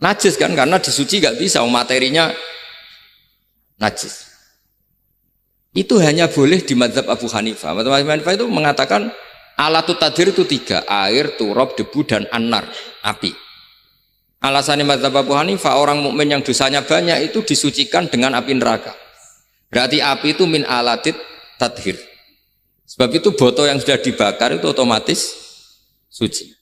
Najis kan karena disuci enggak bisa materinya najis. Itu hanya boleh di mazhab Abu Hanifah. Abu Hanifah itu mengatakan alatut tadir itu 3, air, turab, debu dan anar, api. Alasannya mazhab Abu Hanifah, orang mukmin yang dosanya banyak itu disucikan dengan api neraka. Berarti api itu min alatit tathir. Sebab itu botol yang sudah dibakar itu otomatis suci.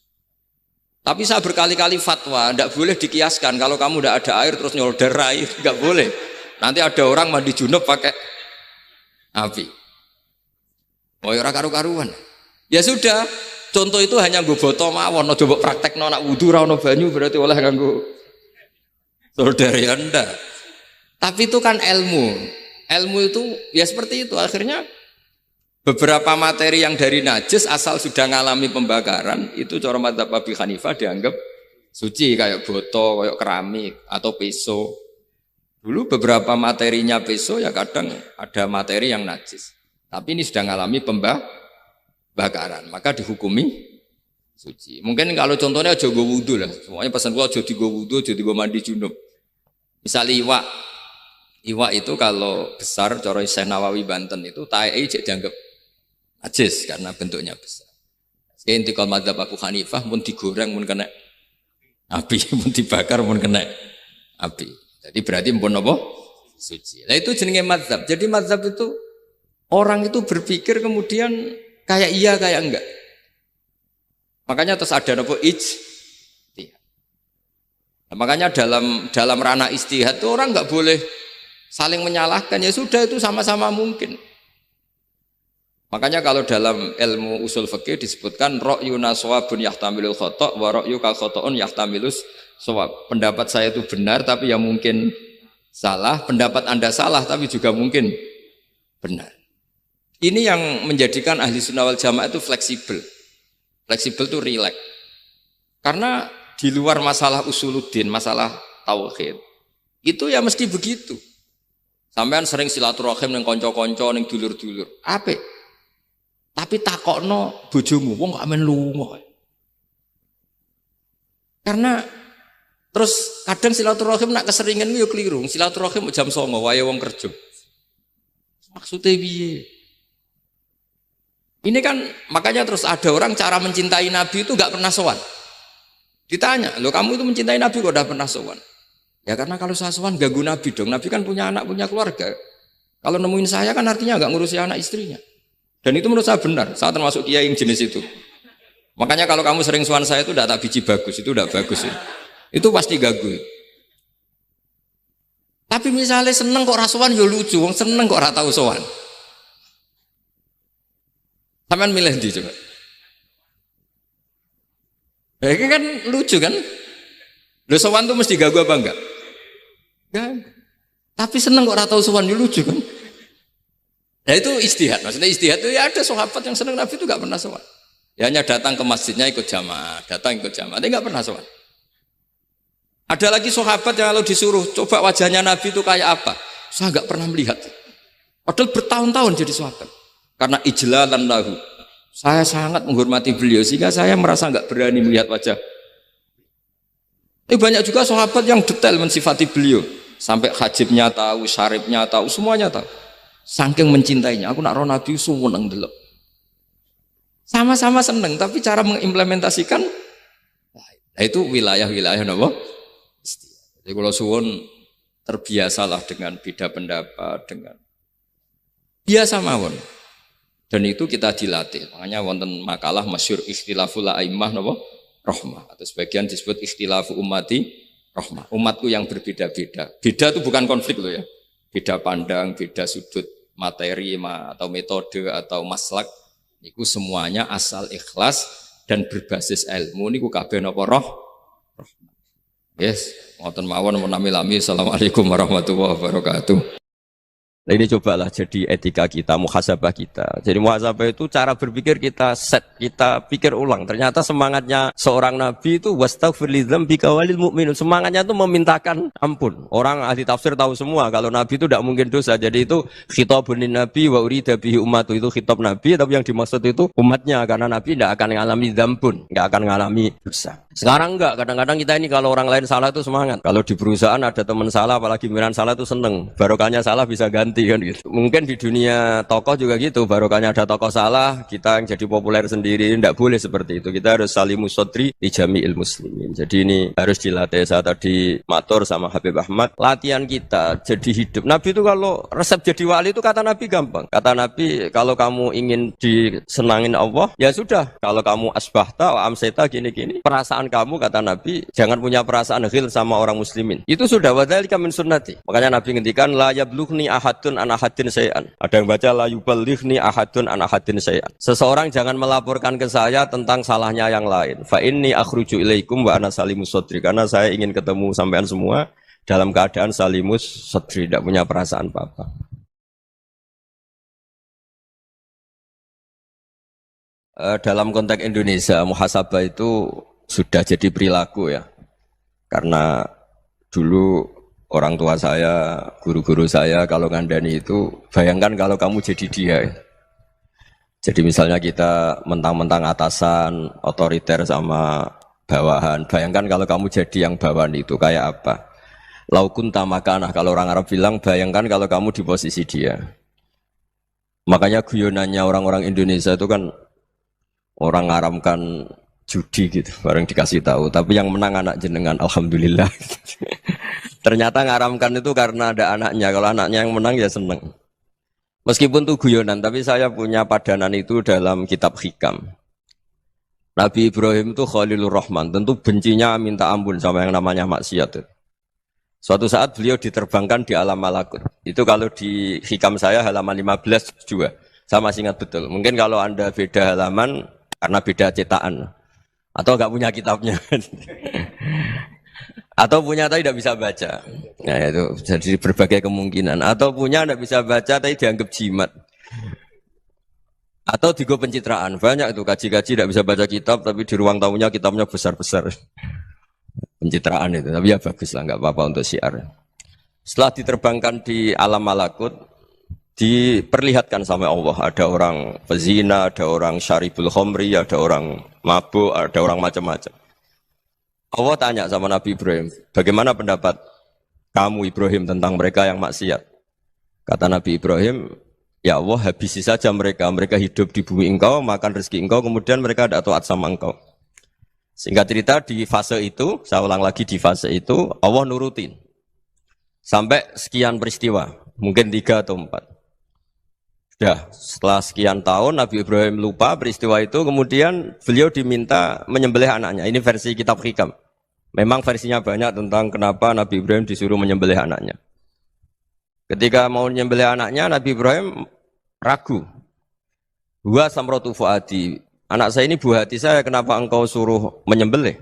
Tapi saya berkali-kali fatwa, tidak boleh dikiaskan. Kalau kamu tidak ada air terus nyolder air, nggak boleh. Nanti ada orang mandi junub pakai api. Oh ya karu-karuan. Ya sudah. Contoh itu hanya gue botol mawon, no coba praktek no nak wudhu rano banyu berarti oleh nganggo solder ya ndak. Tapi itu kan ilmu itu ya seperti itu. Akhirnya beberapa materi yang dari najis asal sudah ngalami pembakaran itu cara madzhab Abu Hanifah dianggap suci kayak botol, kayak keramik atau peso. Dulu beberapa materinya peso ya kadang ada materi yang najis. Tapi ini sudah ngalami pembakaran, maka dihukumi suci. Mungkin kalau contohnya aja go wudu lah, semuanya pesan gua aja digo wudu, aja digo mandi junub. Misal iwak itu kalau besar, cara Syekh Nawawi Banten itu tae cek dianggap najis karena bentuknya besar. Sekian intikal madzhab Abu Hanifah, mun digoreng mun kena api, mun dibakar mun kena api. Jadi berarti mun apa? Suci. Nah itu jenenge madzhab. Jadi madzhab itu orang itu berpikir kemudian kayak iya kayak enggak. Makanya terus ada apa ijtihad. Nah, makanya dalam ranah ijtihad itu orang enggak boleh saling menyalahkan. Ya sudah itu sama-sama mungkin. Makanya kalau dalam ilmu usul fikih disebutkan ra'yuna shawabun yahtamilul khata' wa ra'yuka khata'un yahtamilus shawab. Pendapat saya itu benar tapi ya mungkin salah, pendapat Anda salah tapi juga mungkin benar. Ini yang menjadikan ahli sunnah wal jamaah itu fleksibel. Fleksibel itu rileks. Karena di luar masalah usuluddin, masalah tauhid, itu ya mesti begitu. Sampean sering silaturahim ning kanca-kanca ning dulur-dulur. Apik. Tapi takokno bojomu, wong kok amen lunga. Karena terus kadang silaturahim nak keseringan yo keliru. Silaturahim jam 09.00 wae wong kerja. Maksudnya piye? Ini kan makanya terus ada orang cara mencintai Nabi itu nggak pernah sowan. Ditanya, lo kamu itu mencintai Nabi kok udah pernah sowan? Ya karena kalau saya sowan ganggu Nabi dong. Nabi kan punya anak, punya keluarga. Kalau nemuin saya kan artinya nggak ngurusi anak istrinya. Dan itu menurut saya benar. Saya termasuk kiai yang jenis itu. Makanya kalau kamu sering sowan saya itu udah tak biji bagus, itu udah bagus ya. Itu pasti ganggu. Tapi misalnya seneng kok rasuan yo lucu, wong seneng kok ora tau sowan. Sampean milih ndi coba? Ya kan lucu kan? Lho sowan tuh mesti ganggu apa enggak? Ganggu. Tapi seneng kok ora tau sowan yo lucu kan? Nah itu istihad. Maksudnya istihad itu ya ada sahabat yang seneng Nabi itu enggak pernah sowan. Ya hanya datang ke masjidnya ikut jamaah, datang ikut jamaah, tapi enggak pernah sowan. Ada lagi sahabat yang kalau disuruh coba wajahnya Nabi itu kayak apa? Saya enggak pernah melihat. Padahal bertahun-tahun jadi sahabat. Karena ijlalan lahu. Saya sangat menghormati beliau sehingga saya merasa enggak berani melihat wajah. Tapi banyak juga sahabat yang detail mensifati beliau. Sampai hajibnya tahu, syaribnya tahu, semuanya tahu. Saking mencintainya, aku nak roh Nabi seneng delok. Sama-sama seneng, tapi cara mengimplementasikan nah itu wilayah-wilayah napa? Jadi kalau suwun terbiasalah dengan beda pendapat, dengan biasa mawon. Dan itu kita dilatih. Makanya wonten makalah masyhur ikhtilaful a'immah napa? Rahmah. Atau sebagian disebut ikhtilafu ummati rahmah. Umatku yang berbeda-beda. Beda itu bukan konflik loh ya. Beda pandang, beda sudut materi atau metode atau maslak. Niku semuanya asal ikhlas dan berbasis ilmu. Niku kabeh napa roh? Yes, ngoten mawon menami-lami. Assalamualaikum warahmatullahi wabarakatuh. Nah ini cobalah jadi etika kita, muhasabah kita. Jadi muhasabah itu cara berpikir kita set, kita pikir ulang. Ternyata semangatnya seorang nabi itu wastaghfir lidzambika walil mu'minun. Semangatnya itu memintakan ampun. Orang ahli tafsir tahu semua kalau nabi itu tidak mungkin dosa. Jadi itu khitabun nabi wa urida bihi ummatu, itu khitab nabi, tapi yang dimaksud itu umatnya, karena nabi tidak akan mengalami dzambun, tidak akan mengalami dosa. Sekarang enggak, kadang-kadang kita ini kalau orang lain salah itu semangat. Kalau di perusahaan ada teman salah, apalagi pimpinan salah itu seneng. Barokahnya salah bisa ganti. ganti kan gitu. Mungkin di dunia tokoh juga gitu, barokahnya ada tokoh salah, kita yang jadi populer sendiri, tidak boleh seperti itu. Kita harus salimus sodri di jami'il muslimin. Jadi ini harus dilatih. Saya tadi matur sama Habib Ahmad, latihan kita jadi hidup. Nabi itu kalau resep jadi wali itu kata Nabi gampang. Kata Nabi, kalau kamu ingin disenangin Allah, ya sudah. Kalau kamu asbahta, amseta, gini-gini, perasaan kamu, kata Nabi, jangan punya perasaan ghil sama orang muslimin. Itu sudah wadzalika min sunnati. Makanya Nabi ngendikan la yablughni ahadun an ahadin syai'an. Ada yang baca la yuballighni ahadun an ahadin syai'an. Seseorang jangan melaporkan ke saya tentang salahnya yang lain. Fa inni akhruju ilaikum wa ana salimus sadri. Karena saya ingin ketemu sampean semua dalam keadaan salimus sadri, tidak punya perasaan apa-apa. Dalam konteks Indonesia, muhasabah itu sudah jadi perilaku ya. Karena dulu orang tua saya, guru-guru saya kalau ngandani itu, bayangkan kalau kamu jadi dia. Jadi misalnya kita mentang-mentang atasan, otoriter sama bawahan. Bayangkan kalau kamu jadi yang bawahan itu kayak apa? Laukun tamakanah, kalau orang Arab bilang, bayangkan kalau kamu di posisi dia. Makanya guyonannya orang-orang Indonesia itu kan orang ngaramkan judi gitu, bareng dikasih tahu. Tapi yang menang anak jenengan, alhamdulillah. Ternyata ngaramkan itu karena ada anaknya. Kalau anaknya yang menang ya seneng. Meskipun itu guyonan, tapi saya punya padanan itu dalam kitab Hikam. Nabi Ibrahim itu Khalilur Rahman, tentu bencinya minta ampun sama yang namanya maksiat. Suatu saat beliau diterbangkan di alam malakut. Itu kalau di Hikam saya halaman 15 juga. Saya masih ingat betul. Mungkin kalau Anda beda halaman karena beda cetakan. Atau enggak punya kitabnya. Atau punya tapi tidak bisa baca. Nah itu jadi berbagai kemungkinan. Atau punya tidak bisa baca tapi dianggap jimat. Atau digo pencitraan. Banyak itu kaji-kaji tidak bisa baca kitab tapi di ruang tamunya kitabnya besar-besar. Pencitraan itu. Tapi ya bagus lah, enggak apa-apa untuk syiar. Setelah diterbangkan di alam malakut, diperlihatkan sama Allah, ada orang pezina, ada orang syaribul khomri, ada orang mabuk, ada orang macam-macam. Allah tanya sama Nabi Ibrahim, bagaimana pendapat kamu Ibrahim tentang mereka yang maksiat? Kata Nabi Ibrahim, ya Allah habisi saja mereka, mereka hidup di bumi engkau, makan rezeki engkau, kemudian mereka tidak taat sama engkau. Singkat cerita di fase itu, saya ulang lagi di fase itu, Allah nurutin. Sampai sekian peristiwa, mungkin 3 atau 4. Sudah, setelah sekian tahun Nabi Ibrahim lupa peristiwa itu, kemudian beliau diminta menyembelih anaknya. Ini versi kitab Hikam. Memang versinya banyak tentang kenapa Nabi Ibrahim disuruh menyembelih anaknya. Ketika mau menyembelih anaknya, Nabi Ibrahim ragu. Wa samratu fuadi. Anak saya ini buah hati saya, kenapa engkau suruh menyembelih?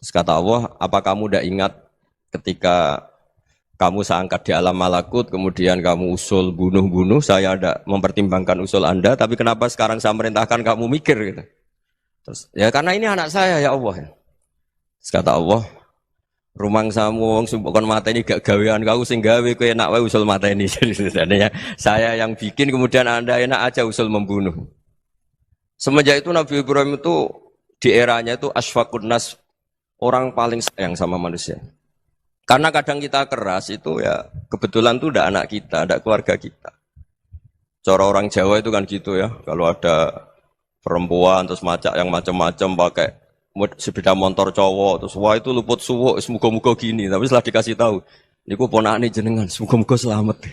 Terus kata Allah, apa kamu tidak ingat ketika kamu saya angkat di alam malakut, kemudian kamu usul bunuh-bunuh, saya tidak mempertimbangkan usul Anda, tapi kenapa sekarang saya merintahkan kamu mikir gitu. Terus, ya karena ini anak saya ya Allah. Terus kata Allah, rumang samu wong sumpukon mata ini gak gawean kau sing gawe kowe enak wae usul mata ini. Jadi sebenarnya saya yang bikin, kemudian Anda enak aja usul membunuh. Semenjak itu Nabi Ibrahim itu di eranya itu asfaqun nas, orang paling sayang sama manusia. Karena kadang kita keras itu ya kebetulan itu udah anak kita, ada keluarga kita. Cara orang Jawa itu kan gitu ya, kalau ada perempuan terus macak yang macam-macam pakai sepeda motor cowok terus wah itu luput suwuk, semoga-moga gini. Tapi setelah dikasih tahu, niku ponakane jenengan, semoga-moga selamat.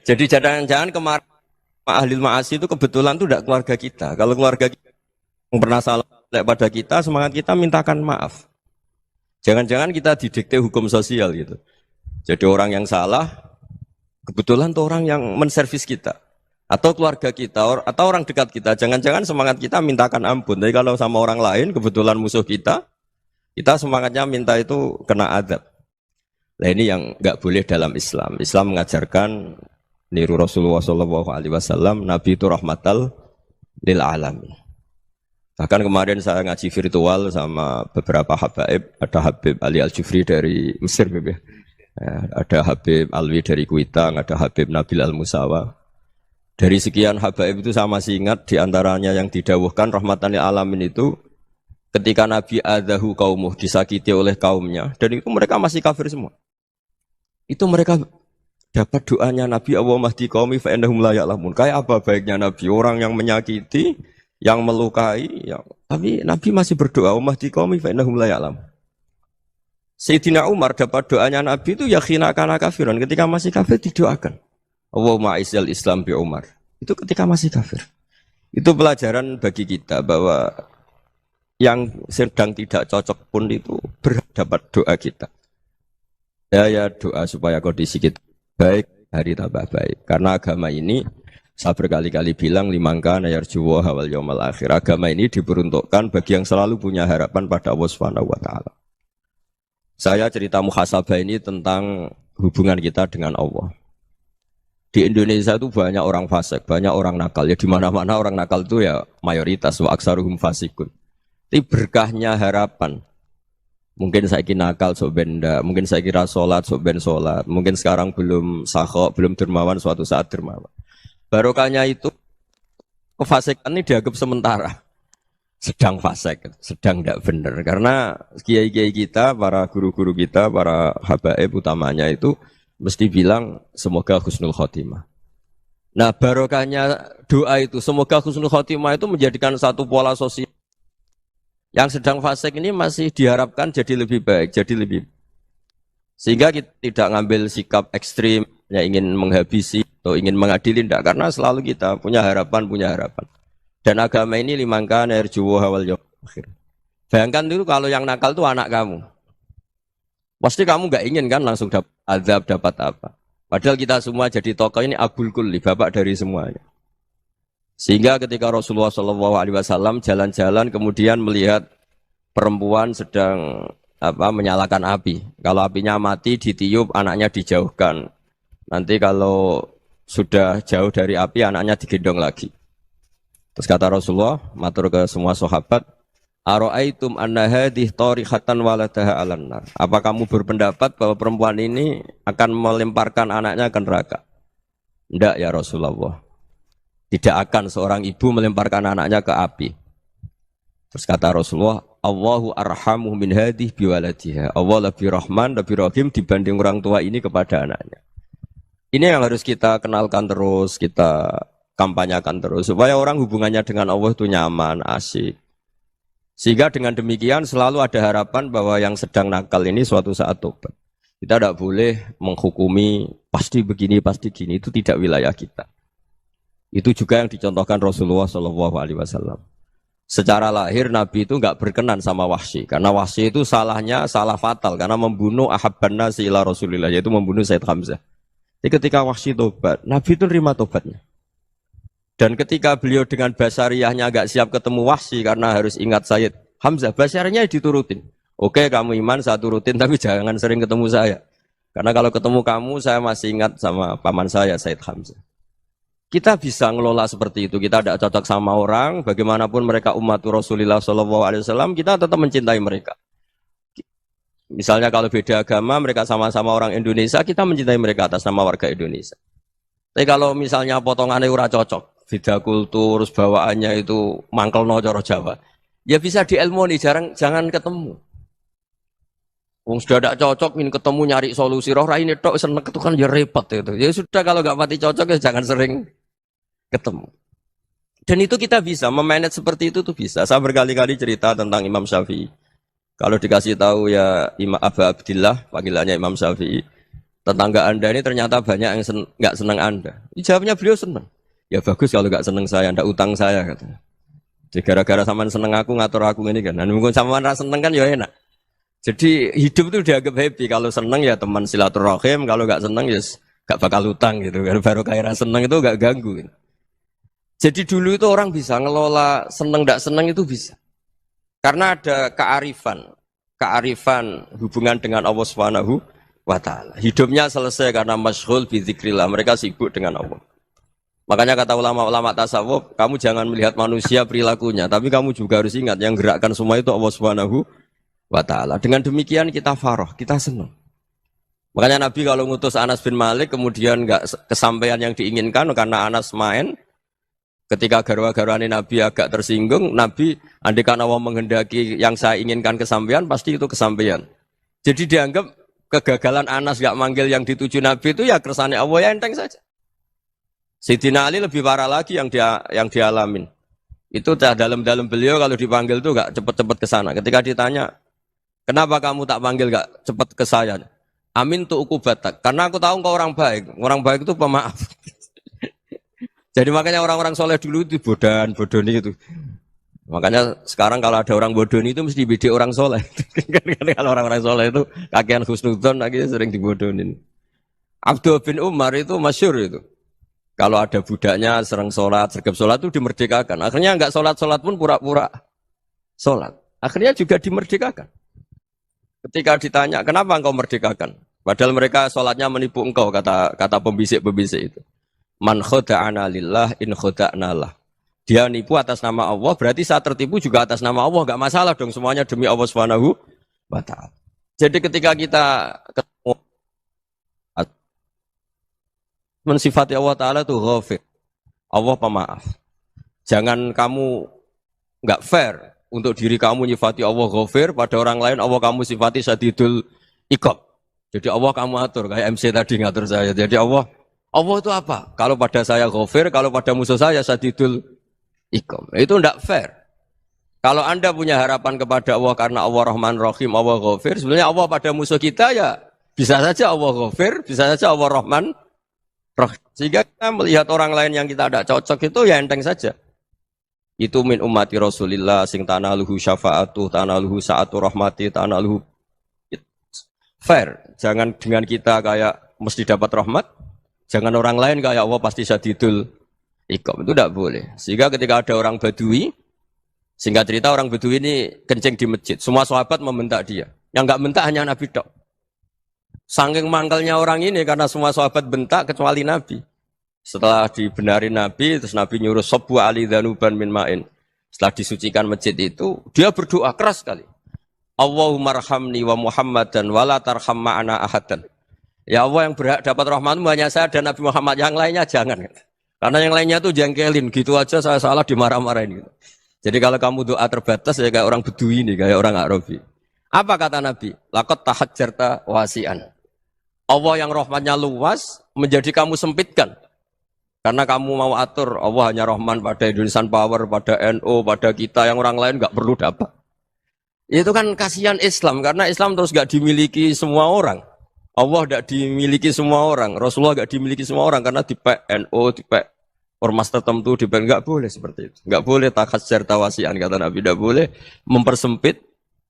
Jadi jangan-jangan kemarin ahli ma'asi itu kebetulan itu tidak keluarga kita. Kalau keluarga kita yang pernah salah pada kita, semangat kita mintakan maaf. Jangan-jangan kita didikte hukum sosial gitu. Jadi orang yang salah, kebetulan itu orang yang menservis kita. Atau keluarga kita, atau orang dekat kita. Jangan-jangan semangat kita mintakan ampun. Tapi kalau sama orang lain, kebetulan musuh kita semangatnya minta itu kena adab. Nah ini yang nggak boleh dalam Islam. Islam mengajarkan niru Rasulullah SAW, Nabi itu rahmatal lil alamin. Bahkan kemarin saya ngaji virtual sama beberapa habaib, ada Habib Ali Al-Jufri dari Mesir, ya. Ada Habib Alwi dari Kuitang, ada Habib Nabil Al-Musawa. Dari sekian habaib itu saya masih ingat diantaranya yang didawuhkan rahmatan lil alamin itu ketika Nabi adahu kaumuh, disakiti oleh kaumnya, dan itu mereka masih kafir semua. Itu mereka dapat doanya Nabi Allahumma hdi qaumi fa innahum la ya'lamun. Kayak apa baiknya Nabi? Orang yang menyakiti, yang melukai, tapi Nabi masih berdoa Allahumma hdi qaumi fa innahum la ya'lamun. Sayyidina Umar dapat doanya Nabi itu yakhina kana kafiran, ketika masih kafir didoakan. Allahumma izzil Islam bi Umar. Itu ketika masih kafir. Itu pelajaran bagi kita bahwa yang sedang tidak cocok pun itu berdapat doa kita. Ya doa supaya kondisi kita baik, hari tambah baik. Karena agama ini saya berkali-kali bilang limangka nayarjuwa hawal yawmal akhir. Agama ini diperuntukkan bagi yang selalu punya harapan pada Allah Subhanahu wa taala. Saya cerita muhasabah ini tentang hubungan kita dengan Allah. Di Indonesia itu banyak orang fasik, banyak orang nakal. Ya di mana-mana orang nakal itu ya mayoritas wa aksaruhum fasikun. Tapi berkahnya harapan. Mungkin saya kira nakal sok benda, mungkin saya kira sholat sok ben sholat, mungkin sekarang belum sakhok, belum dermawan, suatu saat dermawan. Barokahnya itu kefasikan ini dianggap sementara. Sedang fasik, sedang tidak benar. Karena kiai-kiai kita, para guru-guru kita, para habaib utamanya itu mesti bilang semoga husnul khotimah. Nah barokahnya doa itu, semoga husnul khotimah itu menjadikan satu pola sosial. Yang sedang fasik ini masih diharapkan jadi lebih baik, jadi lebih. Sehingga kita tidak ngambil sikap ekstrim, yang ingin menghabisi atau ingin mengadili, tidak. Karena selalu kita punya harapan. Dan agama ini limangka nerjuwo hawal yawm akhir. Bayangkan dulu kalau yang nakal itu anak kamu. Pasti kamu nggak ingin kan langsung dapat azab, dapat apa. Padahal kita semua jadi tokoh ini abul kulli, bapak dari semuanya. Sehingga ketika Rasulullah SAW jalan-jalan kemudian melihat perempuan sedang menyalakan api. Kalau apinya mati ditiup, anaknya dijauhkan. Nanti kalau sudah jauh dari api, anaknya digendong lagi. Terus kata Rasulullah, matur ke semua sahabat, Aro'aitum anna hadih tarihatan waladaha alan nar. Apa kamu berpendapat bahwa perempuan ini akan melemparkan anaknya ke neraka? Tidak ya Rasulullah. Tidak akan seorang ibu melemparkan anaknya ke api. Terus kata Rasulullah, Allahu arhamu min hadih biwaladiha. Allah lebih rahman, lebih rahim dibanding orang tua ini kepada anaknya. Ini yang harus kita kenalkan terus, kita kampanyakan terus supaya orang hubungannya dengan Allah itu nyaman, asik. Sehingga dengan demikian selalu ada harapan bahwa yang sedang nakal ini suatu saat tobat. Kita tidak boleh menghukumi pasti begini, pasti gini, itu tidak wilayah kita. Itu juga yang dicontohkan Rasulullah SAW. Secara lahir Nabi itu enggak berkenan sama Wahsy, karena Wahsy itu salahnya salah fatal karena membunuh ahabban nasi ila Rasulillah, yaitu membunuh Said Hamzah. Jadi ketika Wahsy tobat, Nabi itu nerima tobatnya. Dan ketika beliau dengan basariyahnya agak siap ketemu Wahsy karena harus ingat Sayyid Hamzah, basariyahnya diturutin. Oke, kamu iman, saya turutin, tapi jangan sering ketemu saya. Karena kalau ketemu kamu, saya masih ingat sama paman saya, Sayyid Hamzah. Kita bisa ngelola seperti itu. Kita tidak cocok sama orang, bagaimanapun mereka umat Rasulullah SAW, kita tetap mencintai mereka. Misalnya kalau beda agama, mereka sama-sama orang Indonesia, kita mencintai mereka atas nama warga Indonesia. Tapi kalau misalnya potongannya ura cocok, beda kultur, bawaannya itu mangkel no coro Jawa, ya bisa diilmoni, jangan ketemu. Wong sudah tidak cocok, ingin ketemu nyari solusi. Roh ini tok seneng itu kan ya repot itu. Ya sudah kalau nggak pati cocok ya jangan sering ketemu. Dan itu kita bisa memanage seperti itu tuh bisa. Saya berkali-kali cerita tentang Imam Syafi'i. Kalau dikasih tahu ya Imam Aba Abdillah, panggilannya Imam Syafi'i, tetangga Anda ini ternyata banyak yang nggak senang Anda. Jawabnya beliau senang. Ya bagus kalau nggak senang saya, ndak utang saya katanya. Jadi gara-gara sampean seneng aku ngatur aku ini kan. Dan mungkin sampean rasa seneng kan ya enak. Jadi hidup itu dianggap happy. Kalau seneng ya teman silaturahim, kalau nggak seneng ya nggak bakal utang gitu. Baru kayak seneng itu nggak ganggu. Gitu. Jadi dulu itu orang bisa ngelola seneng ndak seneng itu bisa. Karena ada kearifan hubungan dengan Allah Subhanahu wa ta'ala. Hidupnya selesai karena masyghul bi dzikrillah. Mereka sibuk dengan Allah. Makanya kata ulama-ulama tasawuf, kamu jangan melihat manusia perilakunya, tapi kamu juga harus ingat yang gerakkan semua itu Allah Subhanahu wa ta'ala. Dengan demikian kita farah, kita senang. Makanya Nabi kalau ngutus Anas bin Malik kemudian enggak kesampaian yang diinginkan karena Anas main, ketika garwa-garwane Nabi agak tersinggung, Nabi andikan Allah menghendaki yang saya inginkan kesampaian, pasti itu kesampaian. Jadi dianggap kegagalan Anas gak manggil yang dituju Nabi itu ya kersane Allah, ya enteng saja. Sayyidina Ali lebih parah lagi yang dialamin. Itu dalam beliau kalau dipanggil tuh gak cepet-cepet ke sana. Ketika ditanya, kenapa kamu tak panggil gak cepet ke saya? Amin tuh ukubatak. Karena aku tahu engkau orang baik. Orang baik itu pemaaf. Jadi makanya orang-orang soleh dulu itu bodoni itu. Makanya sekarang kalau ada orang bodoni itu mesti bidik orang soleh. Kalau orang-orang soleh itu kakean husnudzon lagi sering dibodonin. Abdul bin Umar itu masyhur itu. Kalau ada budaknya sering sholat, sergap sholat itu dimerdekakan. Akhirnya enggak sholat pun pura-pura sholat. Akhirnya juga dimerdekakan. Ketika ditanya, kenapa engkau merdekakan? Padahal mereka sholatnya menipu engkau, kata pembisik-pembisik itu. Man khoda'ana lillah in khoda'na lah. Dia nipu atas nama Allah, berarti saat tertipu juga atas nama Allah. Enggak masalah dong, semuanya demi Allah Subhanahu wa ta'ala. Jadi ketika kita ketemu mensifati Allah Ta'ala itu ghafir. Allah pemaaf. Jangan kamu enggak fair untuk diri kamu nyifati Allah ghafir, pada orang lain Allah kamu sifati syadidul iqab. Jadi Allah kamu atur, kayak MC tadi ngatur saya. Jadi Allah itu apa? Kalau pada saya ghafir, kalau pada musuh saya syadidul iqam. Itu tidak fair. Kalau Anda punya harapan kepada Allah karena Allah Rahman Rahim, Allah Ghafir, sebenarnya Allah pada musuh kita ya bisa saja Allah Ghafir, bisa saja Allah Rahman Rahim. Sehingga kita melihat orang lain yang kita tidak cocok itu ya enteng saja. Itu min ummati Rasulillah sing tanaluhu syafa'atu, tanaluhu sa'atu rahmati, tanaluhu fair. Jangan dengan kita kayak mesti dapat rahmat, jangan orang lain kayak Allah pasti syadidul iqam, itu tidak boleh. Sehingga ketika ada orang Badui, singkat cerita orang Badui ini kencing di masjid, semua sahabat membentak dia. Yang enggak bentak hanya Nabi tok. Saking mangkelnya orang ini karena semua sahabat bentak kecuali Nabi. Setelah dibenarin Nabi, terus Nabi nyuruh sabbu ali dhanuban min ma'in. Setelah disucikan masjid itu, dia berdoa keras sekali. Allahumma arhamni wa Muhammadan wa la tarham ma'ana ahadan. Ya Allah, yang berhak dapat rahmatmu hanya saya dan Nabi Muhammad, yang lainnya jangan. Karena yang lainnya tuh jengkelin, gitu aja saya salah dimarah-marahin gitu. Jadi kalau kamu doa terbatas ya kayak orang Bedui ini, kayak orang Arabi. Apa kata Nabi? Laqad tahajjarta wasi'an. Allah yang rahmatnya luas menjadi kamu sempitkan. Karena kamu mau atur Allah hanya rahman pada Indonesian Power, pada NU, pada kita, yang orang lain enggak perlu dapat. Itu kan kasihan Islam, karena Islam terus enggak dimiliki semua orang. Allah enggak dimiliki semua orang, Rasulullah enggak dimiliki semua orang karena di NU, di ormas tertentu di enggak boleh seperti itu. Enggak boleh takhasyar tawasian, kata Nabi, enggak boleh mempersempit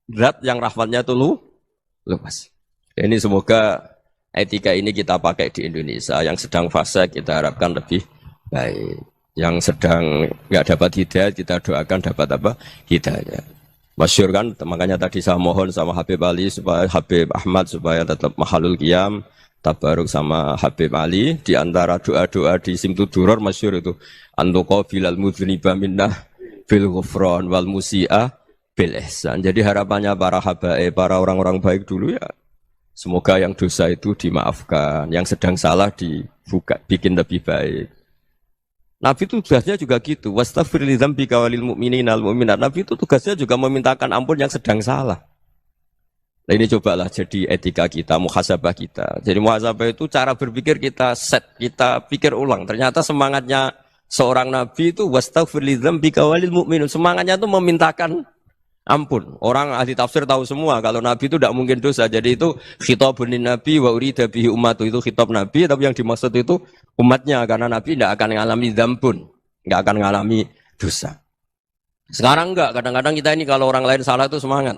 zat yang rahmatnya itu luas. Ini semoga etika ini kita pakai di Indonesia. Yang sedang fase kita harapkan lebih baik. Yang sedang enggak dapat hidayah kita doakan dapat apa? Hidayah. Masyhur kan, makanya tadi saya mohon sama Habib Ali supaya Habib Ahmad supaya tetap mahalul qiyam. Tabaruk sama Habib Ali di antara doa-doa di Simtud Duror masyhur itu antuqabilal mudhniba minnah bil ghufran wal musi'a bil ihsan. Jadi harapannya para habaib, para orang-orang baik dulu ya semoga yang dosa itu dimaafkan, yang sedang salah dibuka, bikin lebih baik. Nabi itu tugasnya juga gitu. Wastaghfir li dzambika walil mu'minina wal mu'minat. Nabi itu tugasnya juga memintakan ampun yang sedang salah. Nah ini cobalah jadi etika kita, muhasabah kita. Jadi muhasabah itu cara berpikir kita set, kita pikir ulang. Ternyata semangatnya seorang nabi itu wastaghfir li dzambika walil mu'minun. Semangatnya itu memintakan ampun. Orang ahli tafsir tahu semua kalau nabi itu tidak mungkin dosa. Jadi itu khitabun nabi wa urida bihi ummatu, itu khitab nabi, tapi yang dimaksud itu umatnya, karena nabi tidak akan mengalami dzambun, tidak akan mengalami dosa. Sekarang enggak, kadang-kadang kita ini kalau orang lain salah itu semangat.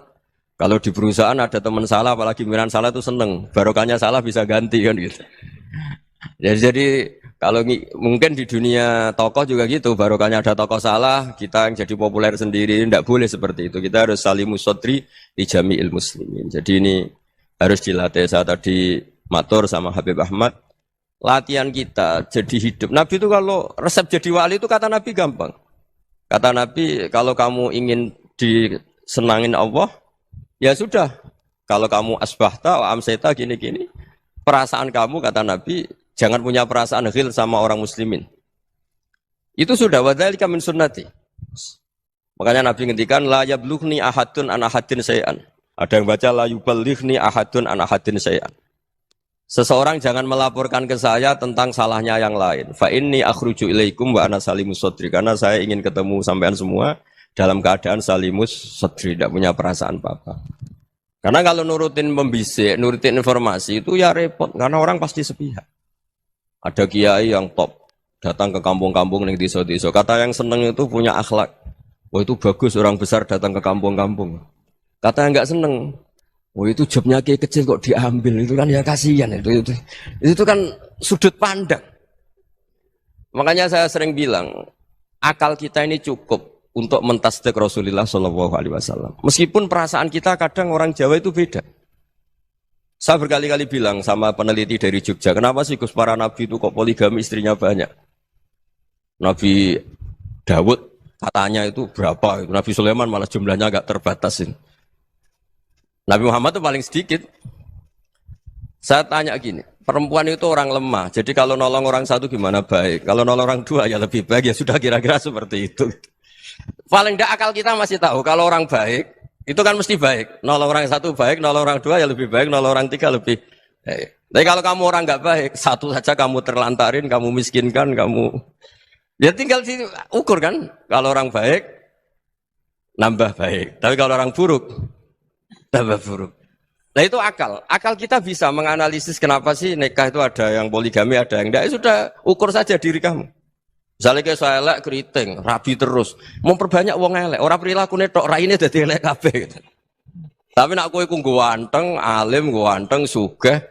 Kalau di perusahaan ada teman salah, apalagi pimpinan salah itu seneng. Barokahnya salah bisa ganti kan gitu. Jadi kalau mungkin di dunia tokoh juga gitu, barokahnya ada tokoh salah, kita yang jadi populer sendiri, tidak boleh seperti itu. Kita harus salimus sodri di jami'il muslimin. Jadi ini harus dilatih. Saya tadi matur sama Habib Ahmad, latihan kita jadi hidup. Nabi itu kalau resep jadi wali itu kata Nabi gampang. Kata Nabi, kalau kamu ingin disenangin Allah, ya sudah, kalau kamu asbahta wa amseta gini-gini, perasaan kamu, kata Nabi, jangan punya perasaan ghil sama orang muslimin. Itu sudah, wadzalika min sunnati. Makanya Nabi ngendikan la yablughni ahadun an ahadin say'an. Ada yang baca la yuballighni ahadun an ahadin syai'an. Seseorang jangan melaporkan ke saya tentang salahnya yang lain. Fa inni akhruju ilaikum wa ana salimus sadri. Karena saya ingin ketemu sampean semua dalam keadaan salimus sadri, tidak punya perasaan apa-apa. Karena kalau nurutin membisik, nurutin informasi itu ya repot. Karena orang pasti sepihak. Ada kiai yang top, datang ke kampung-kampung ning desa-desa. Kata yang seneng itu punya akhlak. Wah itu bagus orang besar datang ke kampung-kampung. Kata yang enggak seneng, oh itu jobnya kiai kecil kok diambil, itu kan ya kasihan itu kan sudut pandang. Makanya saya sering bilang, akal kita ini cukup untuk mentasdik Rasulullah Shallallahu Alaihi Wasallam. Meskipun perasaan kita kadang orang Jawa itu beda. Saya berkali-kali bilang sama peneliti dari Jogja, kenapa sih Gus para nabi itu kok poligami istrinya banyak? Nabi Dawud katanya itu berapa? Nabi Sulaiman malah jumlahnya agak terbatasin. Nabi Muhammad itu paling sedikit. Saya tanya gini, perempuan itu orang lemah, jadi kalau nolong orang satu gimana baik, kalau nolong orang dua ya lebih baik, ya sudah kira-kira seperti itu. Paling tidak akal kita masih tahu, kalau orang baik, itu kan mesti baik. Nolong orang satu baik, nolong orang dua ya lebih baik, nolong orang tiga lebih baik. Tapi kalau kamu orang nggak baik, satu saja kamu terlantarin, kamu miskinkan, kamu... Ya tinggal diukur kan, kalau orang baik, nambah baik. Tapi kalau orang buruk, tambah buruk. Nah itu akal. Akal kita bisa menganalisis kenapa sih nikah itu ada yang poligami, ada yang enggak. Ya sudah, ukur saja diri kamu. Misalnya kayak saya elek keriting, rabi terus. Memperbanyak wong elek. Orang perilaku netok, raine dadi elek kabeh gitu. Tapi nak kowe ku ganteng, alim, ganteng, sugih.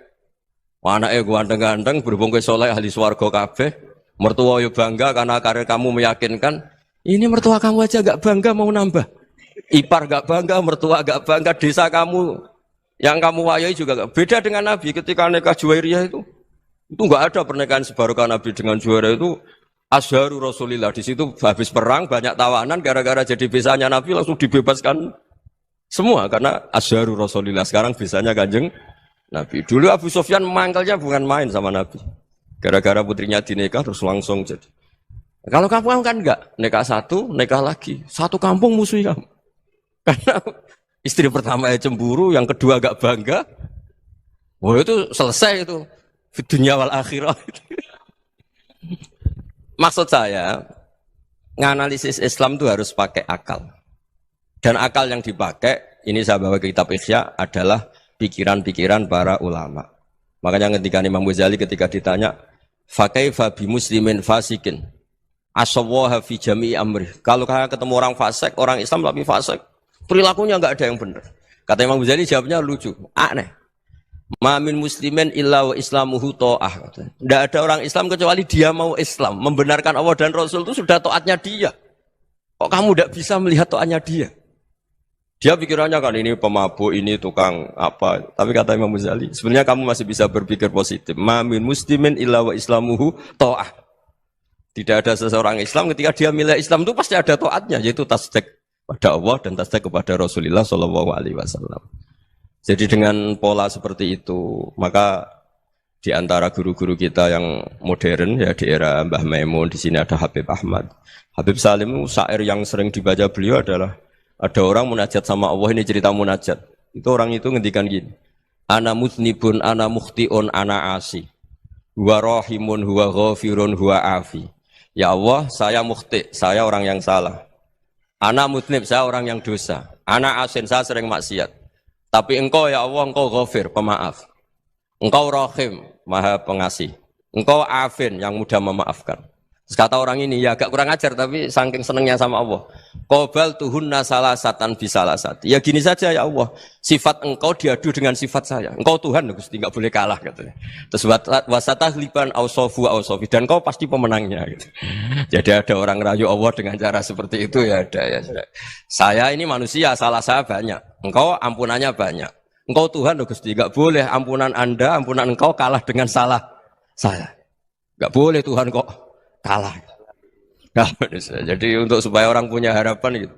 Anake ganteng-ganteng, berhubung kowe saleh ahli swarga kabeh. Mertua yo bangga karena karir kamu meyakinkan. Ini mertua kamu aja enggak bangga mau nambah. Ipar gak bangga, mertua gak bangga, desa kamu yang kamu wayai juga gak. Beda dengan Nabi ketika nikah Juwairiyah itu gak ada pernikahan sebarokah Nabi dengan Juwairiyah itu Azharu Rasulillah. Di situ habis perang banyak tawanan gara-gara jadi besanya Nabi langsung dibebaskan semua karena Azharu Rasulillah. Sekarang besanya Kanjeng Nabi. Dulu Abu Sufyan mangkelnya bukan main sama Nabi. Gara-gara putrinya dinikah terus langsung jadi. Kalau kamu kan enggak, nikah satu, nikah lagi, satu kampung musuh kamu. Karena istri pertama ya cemburu, yang kedua agak bangga. Wah itu selesai itu. Dunia wal akhirah. Maksud saya, nganalisis Islam itu harus pakai akal. Dan akal yang dipakai, ini saya bawa ke kitab Ihya, adalah pikiran-pikiran para ulama. Makanya ketika Imam Ghazali ketika ditanya, fakaifa bi muslimin fasikin asawaha fi jami'i amri. Kalau kalian ketemu orang fasik, orang Islam tapi fasik, perilakunya enggak ada yang benar. Kata Imam Ghazali jawabnya lucu, aneh. Ma min muslimin illa wa islamuhu ta'ah. Tidak ada orang Islam kecuali dia mau Islam, membenarkan Allah dan Rasul itu sudah taatnya dia. Kok kamu tidak bisa melihat taatnya dia? Dia pikirannya kan ini pemabuk, ini tukang apa. Tapi kata Imam Ghazali, sebenarnya kamu masih bisa berpikir positif. Ma min muslimin illa wa islamuhu ta'ah. Tidak ada seseorang Islam ketika dia milih Islam itu pasti ada taatnya, yaitu tasdik pada Allah dan tasdik kepada Rasulullah Shallallahu Alaihi Wasallam. Jadi dengan pola seperti itu, maka di antara guru-guru kita yang modern ya di era Mbah Maimun, di sini ada Habib Ahmad, Habib Salim, syair yang sering dibaca beliau adalah ada orang munajat sama Allah, ini cerita munajat. Itu orang itu ngendikan gini, ana mutnibun, ana mukhtiun, ana asi, huwa rahimun, huwa ghafirun, huwa afi. Ya Allah, saya mukhti, saya orang yang salah. Ana mutnib, saya orang yang dosa. Ana asin, saya sering maksiat. Tapi engkau ya Allah, engkau ghafir, pemaaf. Engkau rahim, maha pengasih. Engkau afin, yang mudah memaafkan. Terus kata orang ini, ya agak kurang ajar, tapi saking senengnya sama Allah. Qobal tuhunna salasatan bisalasati. Ya gini saja ya Allah, sifat engkau diadu dengan sifat saya. Engkau Tuhan, Gusti, enggak boleh kalah katanya. Terus wasatahliban ausofu ausofi, dan engkau pasti pemenangnya gitu. Jadi ada orang rayu Allah dengan cara seperti itu ya ada ya. Saya ini manusia, salah saya banyak. Engkau ampunannya banyak. Engkau Tuhan, Gusti, enggak boleh ampunan Anda, ampunan engkau kalah dengan salah saya. Enggak boleh Tuhan kok kalah. Nah, jadi untuk supaya orang punya harapan gitu.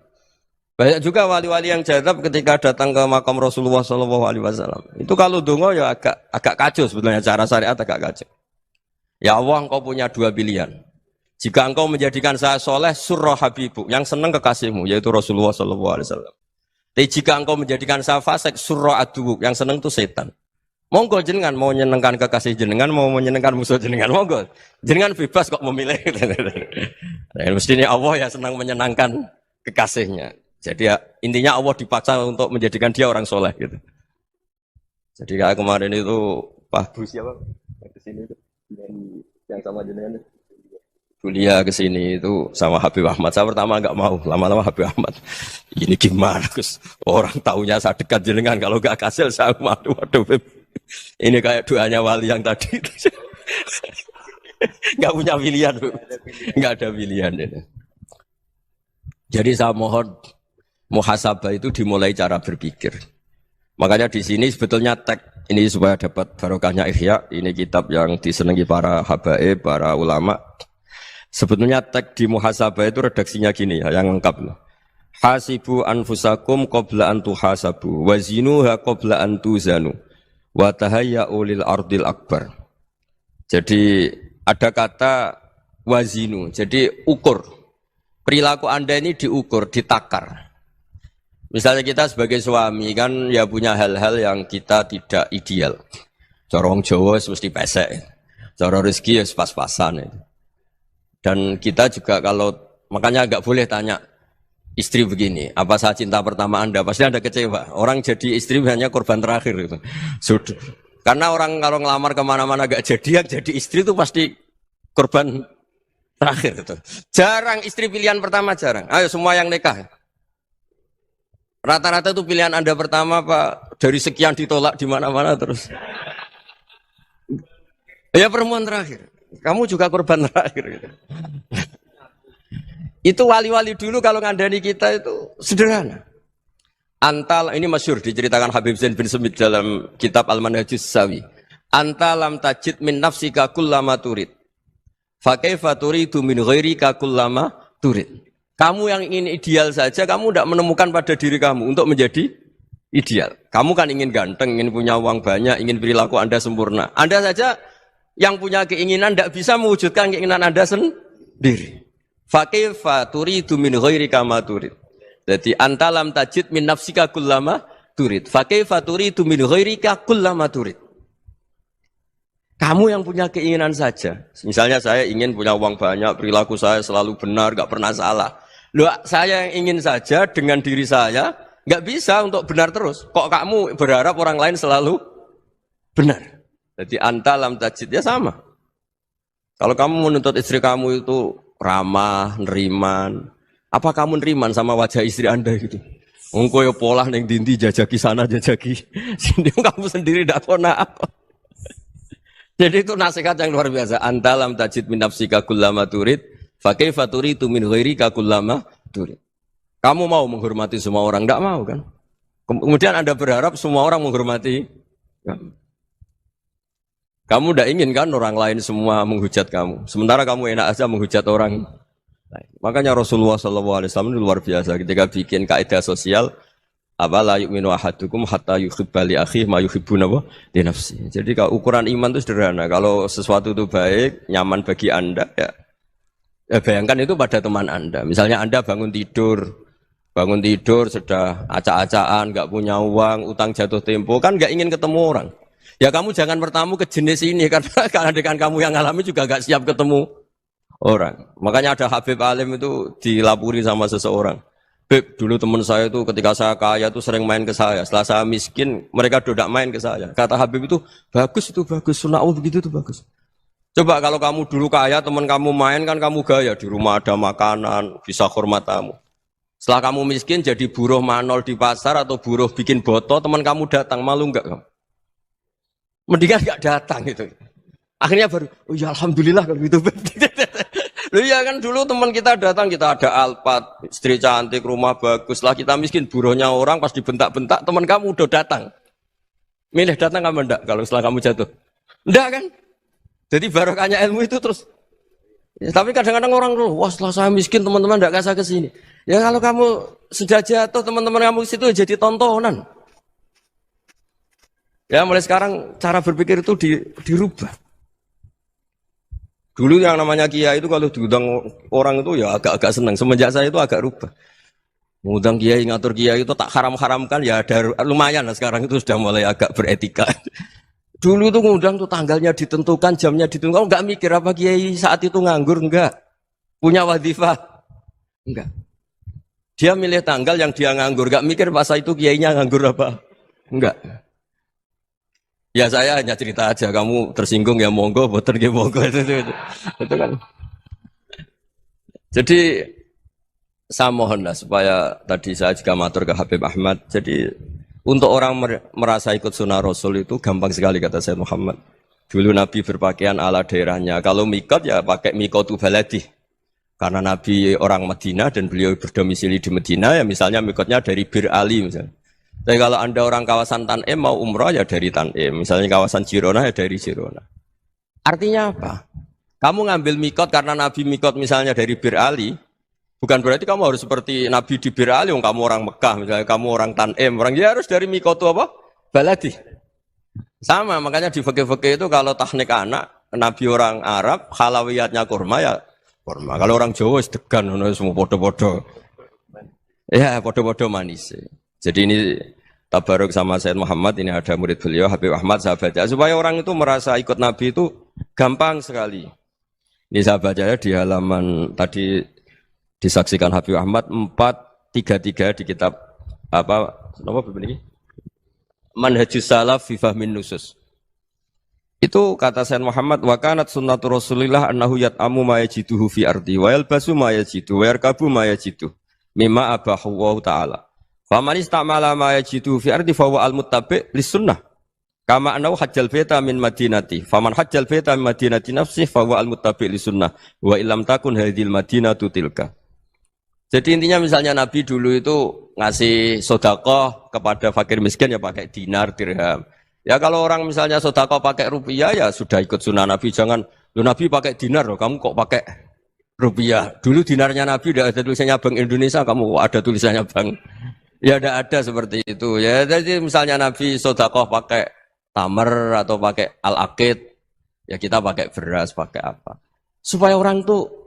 Banyak juga wali-wali yang jadab ketika datang ke makam Rasulullah SAW. Itu kalau dongo ya agak kacau sebetulnya, cara syariat agak kacau. Ya Allah, engkau punya dua pilihan. Jika engkau menjadikan saya soleh, surah habibu, yang senang kekasihmu, yaitu Rasulullah SAW. Tapi jika engkau menjadikan saya fasik, surra adu, yang seneng itu setan. Monggo jenengan mau menyenangkan kekasih jenengan, mau menyenangkan musuh jenengan, monggo. Jenengan bebas kok memilih. Nah, mestinya Allah ya senang menyenangkan kekasihnya. Jadi ya, intinya Allah dipaksa untuk menjadikan dia orang soleh gitu. Jadi kayak kemarin itu Pak Bu siapa? Yang kesini itu yang sama jenengan. Kuliah kesini itu sama Habib Ahmad. Saya pertama enggak mau, lama-lama Habib Ahmad. Ini gimana, Gus? Orang taunya saya dekat jenengan, kalau enggak kasil saya waduh. Ini kayak doanya wali yang tadi. Enggak punya pilihan, Bu. Enggak ada pilihan ini. Jadi saya mohon muhasabah itu dimulai cara berpikir. Makanya di sini sebetulnya teks ini supaya dapat barokahnya Ihya. Ini kitab yang disenangi para habaib, para ulama. Sebetulnya teks di muhasabah itu redaksinya gini ya, yang lengkap. Hasibu anfusakum qabla an tuhasabu, wazinuha qabla an tuzanu, wa tahayya'u lil ardil akbar. Jadi ada kata wazinu, jadi ukur. Perilaku Anda ini diukur, ditakar. Misalnya kita sebagai suami kan ya punya hal-hal yang kita tidak ideal. Cara wong Jawa mesti pesek. Cara rezeki ya pas-pasan itu. Dan kita juga kalau, makanya enggak boleh tanya istri begini, apa saya cinta pertama Anda? Pasti Anda kecewa. Orang jadi istri hanya korban terakhir gitu. Sudah. Karena orang kalau ngelamar kemana-mana enggak jadi, yang jadi istri itu pasti korban terakhir gitu. Jarang istri pilihan pertama, jarang. Ayo semua yang nikah. Rata-rata itu pilihan Anda pertama Pak, dari sekian ditolak di mana-mana terus. Ya perempuan terakhir. Kamu juga korban terakhir gitu. Itu wali-wali dulu kalau ngandani kita itu sederhana. Antal, ini masyhur diceritakan Habib Zain bin Semit dalam kitab Al-Manhajus Sawi. Antalam tajid min nafsika kullama turid. Fa kaifa turidu min ghairika kullama turid. Kamu yang ingin ideal saja, kamu tidak menemukan pada diri kamu untuk menjadi ideal. Kamu kan ingin ganteng, ingin punya uang banyak, ingin perilaku Anda sempurna. Anda saja yang punya keinginan tidak bisa mewujudkan keinginan Anda sendiri. Fa kaifa turidu min ghairika ma turid. Jadi antalam tajid min nafsika kullama turid. Fa kaifa turidu min ghairika kullama turid. Kamu yang punya keinginan saja. Misalnya saya ingin punya uang banyak, perilaku saya selalu benar, enggak pernah salah. Loh, saya yang ingin saja dengan diri saya enggak bisa untuk benar terus. Kok kamu berharap orang lain selalu benar? Jadi antalam tajid ya sama. Kalau kamu menuntut istri kamu itu ramah, neriman, apa kamu neriman sama wajah istri Anda gitu? Engko yo pola ning dindi jajaki sana jajaki sini, kamu sendiri ndak kona apa. Jadi itu nasihat yang luar biasa. Antalam tajid min nafsika kullama turid, fa kaifa turidu min ghairika kullama turid. Kamu mau menghormati semua orang, ndak mau kan? Kemudian Anda berharap semua orang menghormati kamu. Kamu tidak ingin kan orang lain semua menghujat kamu. Sementara kamu enak aja menghujat orang lain. Makanya Rasulullah SAW itu luar biasa ketika bikin kaidah sosial. Apa la yu'minu ahadukum hatta yuhibba li akhihi ma yuhibbu li nafsi. Jadi kalau ukuran iman itu sederhana. Kalau sesuatu itu baik, nyaman bagi Anda, ya bayangkan itu pada teman Anda. Misalnya Anda bangun tidur sudah acak-acakan, nggak punya uang, utang jatuh tempo, kan nggak ingin ketemu orang. Ya kamu jangan bertamu ke jenis ini, karena dengan kamu yang alami juga gak siap ketemu orang. Makanya ada Habib Alim itu dilapuri sama seseorang. Beb, dulu teman saya itu ketika saya kaya itu sering main ke saya. Setelah saya miskin, mereka tidak main ke saya. Kata Habib itu bagus, sunnah Allah begitu itu bagus. Coba kalau kamu dulu kaya, teman kamu main kan kamu gaya. Di rumah ada makanan, bisa hormat kamu. Setelah kamu miskin jadi buruh manol di pasar atau buruh bikin boto, teman kamu datang, malu enggak kamu? Mendingan gak datang gitu. Akhirnya baru, oh ya alhamdulillah kalau gitu. Loh ya kan dulu teman kita datang, kita ada Alphard, istri cantik, rumah bagus. Lah kita miskin, buruhnya orang pas dibentak-bentak, teman kamu udah datang. Milih datang kamu enggak kalau setelah kamu jatuh? Enggak kan? Jadi barokahnya ilmu itu terus. Ya, tapi kadang-kadang orang tuh, wah setelah saya miskin teman-teman enggak kasih ke sini. Ya kalau kamu sudah jatuh, teman-teman kamu ke situ jadi tontonan. Ya mulai sekarang cara berpikir itu dirubah. Dulu yang namanya kiai itu kalau diundang orang itu ya agak-agak senang. Semenjak saya itu agak rubah. Ngundang kiai ngatur kiai itu tak haram-haramkan ya ada lumayan lah sekarang itu sudah mulai agak beretika. Dulu tuh ngundang tuh tanggalnya ditentukan, jamnya ditentukan. Enggak mikir apa kiai saat itu nganggur enggak. Punya wadifah enggak. Dia milih tanggal yang dia nganggur, enggak mikir masa itu kiainya nganggur apa. Enggak. Ya saya hanya cerita aja, kamu tersinggung ya monggo, boten nggih monggo itu kan. Jadi saya mohon lah supaya tadi saya juga matur ke Habib Ahmad. Jadi untuk orang merasa ikut sunnah Rasul itu gampang sekali kata Sayyid Muhammad. Dulu Nabi berpakaian ala daerahnya. Kalau mikot ya pakai mikotu baladi. Karena Nabi orang Madinah dan beliau berdomisili di Madinah ya misalnya mikotnya dari Bir Ali misalnya. Tapi kalau Anda orang kawasan Tanim mau umrah ya dari Tanim. Misalnya kawasan Jirona ya dari Jirona. Artinya apa? Kamu ngambil mikot karena Nabi mikot misalnya dari Bir Ali. Bukan berarti kamu harus seperti Nabi di Bir Ali, kamu orang Mekah, misalnya kamu orang Tanim, orang ya harus dari mikotu apa? Baladi. Sama, makanya di fikih-fikih itu kalau tahnik anak, Nabi orang Arab, halawiyatnya kurma ya kurma. Kalau orang Jawa sedegan, semua podo-podo. Ya, podo-podo manis. Jadi ini tabaruk sama Sayyid Muhammad, ini ada murid beliau, Habib Ahmad, sahabatnya. Supaya orang itu merasa ikut Nabi itu gampang sekali. Ini sahabatnya di halaman tadi, disaksikan Habib Ahmad 433 di kitab apa begini? Manhajus Salaf fi Fahmin Nusus. Itu kata Sayyid Muhammad wa kanat sunnatu Rasulillah annahu yat'amu ma yajiduhu fi ardi wa yalbasu ma yajidu wa yarkabu ma yajidu mimma abahu wa ta'ala. Fa man istamala ma yajiduhu fi ardi fa huwa al-muttabi' lis sunnah. Kama annahu hajjal baita min madinati. Faman hajjal baita min madinati nafsi fa huwa al-muttabi' lis sunnah wa illam takun hadhil madinatu tilka. Jadi intinya misalnya Nabi dulu itu ngasih sodakoh kepada fakir miskin ya pakai dinar, dirham. Ya kalau orang misalnya sodakoh pakai rupiah ya sudah ikut sunnah Nabi. Jangan, Nabi pakai dinar loh, kamu kok pakai rupiah. Dulu dinarnya Nabi udah ada tulisannya Bank Indonesia, kamu kok ada tulisannya Bank. Ya tidak ada seperti itu. Ya jadi misalnya Nabi sodakoh pakai tamar atau pakai al-aqid, ya kita pakai beras, pakai apa. Supaya orang tuh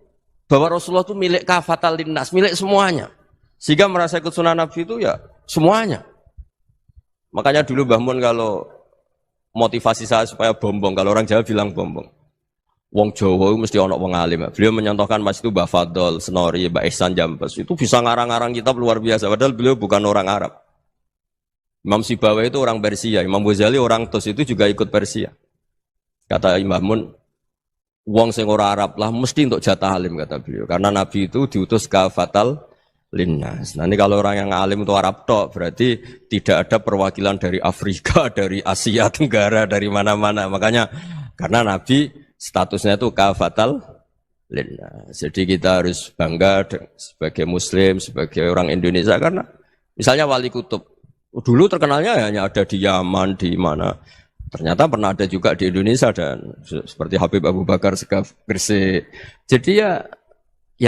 bahwa Rasulullah itu milik kafatal linnas, milik semuanya. Sehingga merasa ikut sunnah Nabi itu ya semuanya. Makanya dulu Mbah Mun kalau motivasi saya supaya bombong, kalau orang Jawa bilang bombong. Wong Jawa mesti ono wong alim. Beliau menyontohkan mas itu Mbah Fadol, Senori, Mbah Ihsan Jambes. Itu bisa ngarang-ngarang kitab luar biasa. Padahal beliau bukan orang Arab. Imam Sibawai itu orang Persia. Imam Ghazali orang Tus itu juga ikut Persia. Kata Imam Mun, wong sing ora Arab lah mesti untuk jatah alim kata beliau. Karena Nabi itu diutus kafatal linnas. Nah ini kalau orang yang alim itu Arab tok berarti tidak ada perwakilan dari Afrika, dari Asia Tenggara, dari mana-mana. Makanya karena Nabi statusnya itu kafatal linnas. Jadi kita harus bangga sebagai Muslim, sebagai orang Indonesia karena misalnya Wali Kutub dulu terkenalnya hanya ada di Yaman, di mana. Ternyata pernah ada juga di Indonesia dan seperti Habib Abu Bakar Segaf Gresik. Jadi ya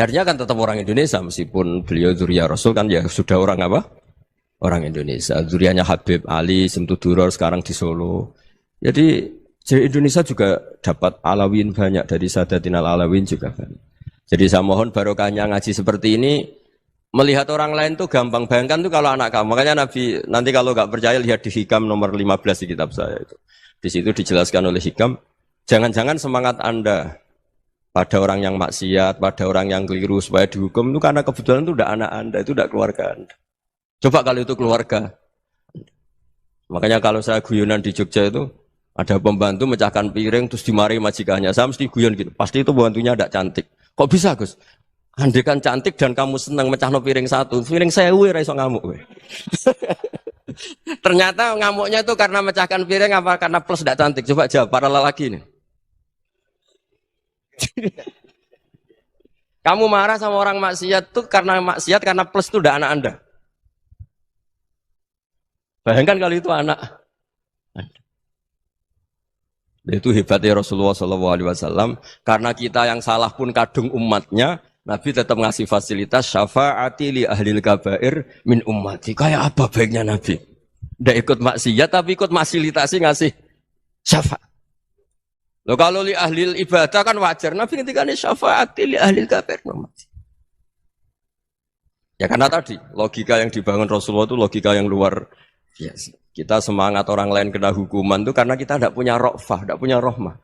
artinya kan tetap orang Indonesia meskipun beliau dzurriyyah Rasul kan ya sudah orang apa? Orang Indonesia. Dzurriyyahnya Habib Ali Simtuduror sekarang di Solo. Jadi Indonesia juga dapat alawin banyak dari Sadatinal Alawin juga banyak. Jadi saya mohon barokahnya ngaji seperti ini. Melihat orang lain tuh gampang, bayangkan tuh kalau anak kamu. Makanya Nabi, nanti kalau nggak percaya lihat di Hikam nomor 15 di kitab saya itu. Di situ dijelaskan oleh Hikam, jangan-jangan semangat Anda pada orang yang maksiat, pada orang yang keliru supaya dihukum itu karena kebetulan itu udah anak Anda, itu udah keluarga Anda. Coba kalau itu keluarga. Makanya kalau saya guyonan di Jogja itu, ada pembantu mecahkan piring terus dimarahi majikannya. Saya mesti guyon gitu, pasti itu pembantunya tidak cantik. Kok bisa Gus? Andai kan cantik dan kamu senang mecahno piring satu, piring 1000 ora iso ngamuk kowe. Ternyata ngamuknya itu karena mecahkan piring apa karena plus tidak cantik? Coba jawab para lelaki ini. Kamu marah sama orang maksiat tuh karena maksiat karena plus itu udah anak Anda. Bayangkan kalau itu anak Anda. Itu hebatnya Rasulullah SAW karena kita yang salah pun kadung umatnya. Nabi tetap ngasih fasilitas syafaati li ahlil kabair min ummati. Kayak apa baiknya Nabi? Tidak ikut maksiat tapi ikut fasilitasi ngasih syafaat. Loh kalau li ahlil ibadah kan wajar. Nabi ketika ini syafaati li ahlil kabair min ummati. Ya karena tadi logika yang dibangun Rasulullah itu logika yang luar biasa. Kita semangat orang lain kena hukuman itu karena kita tidak punya ra'fah, tidak punya rahmah.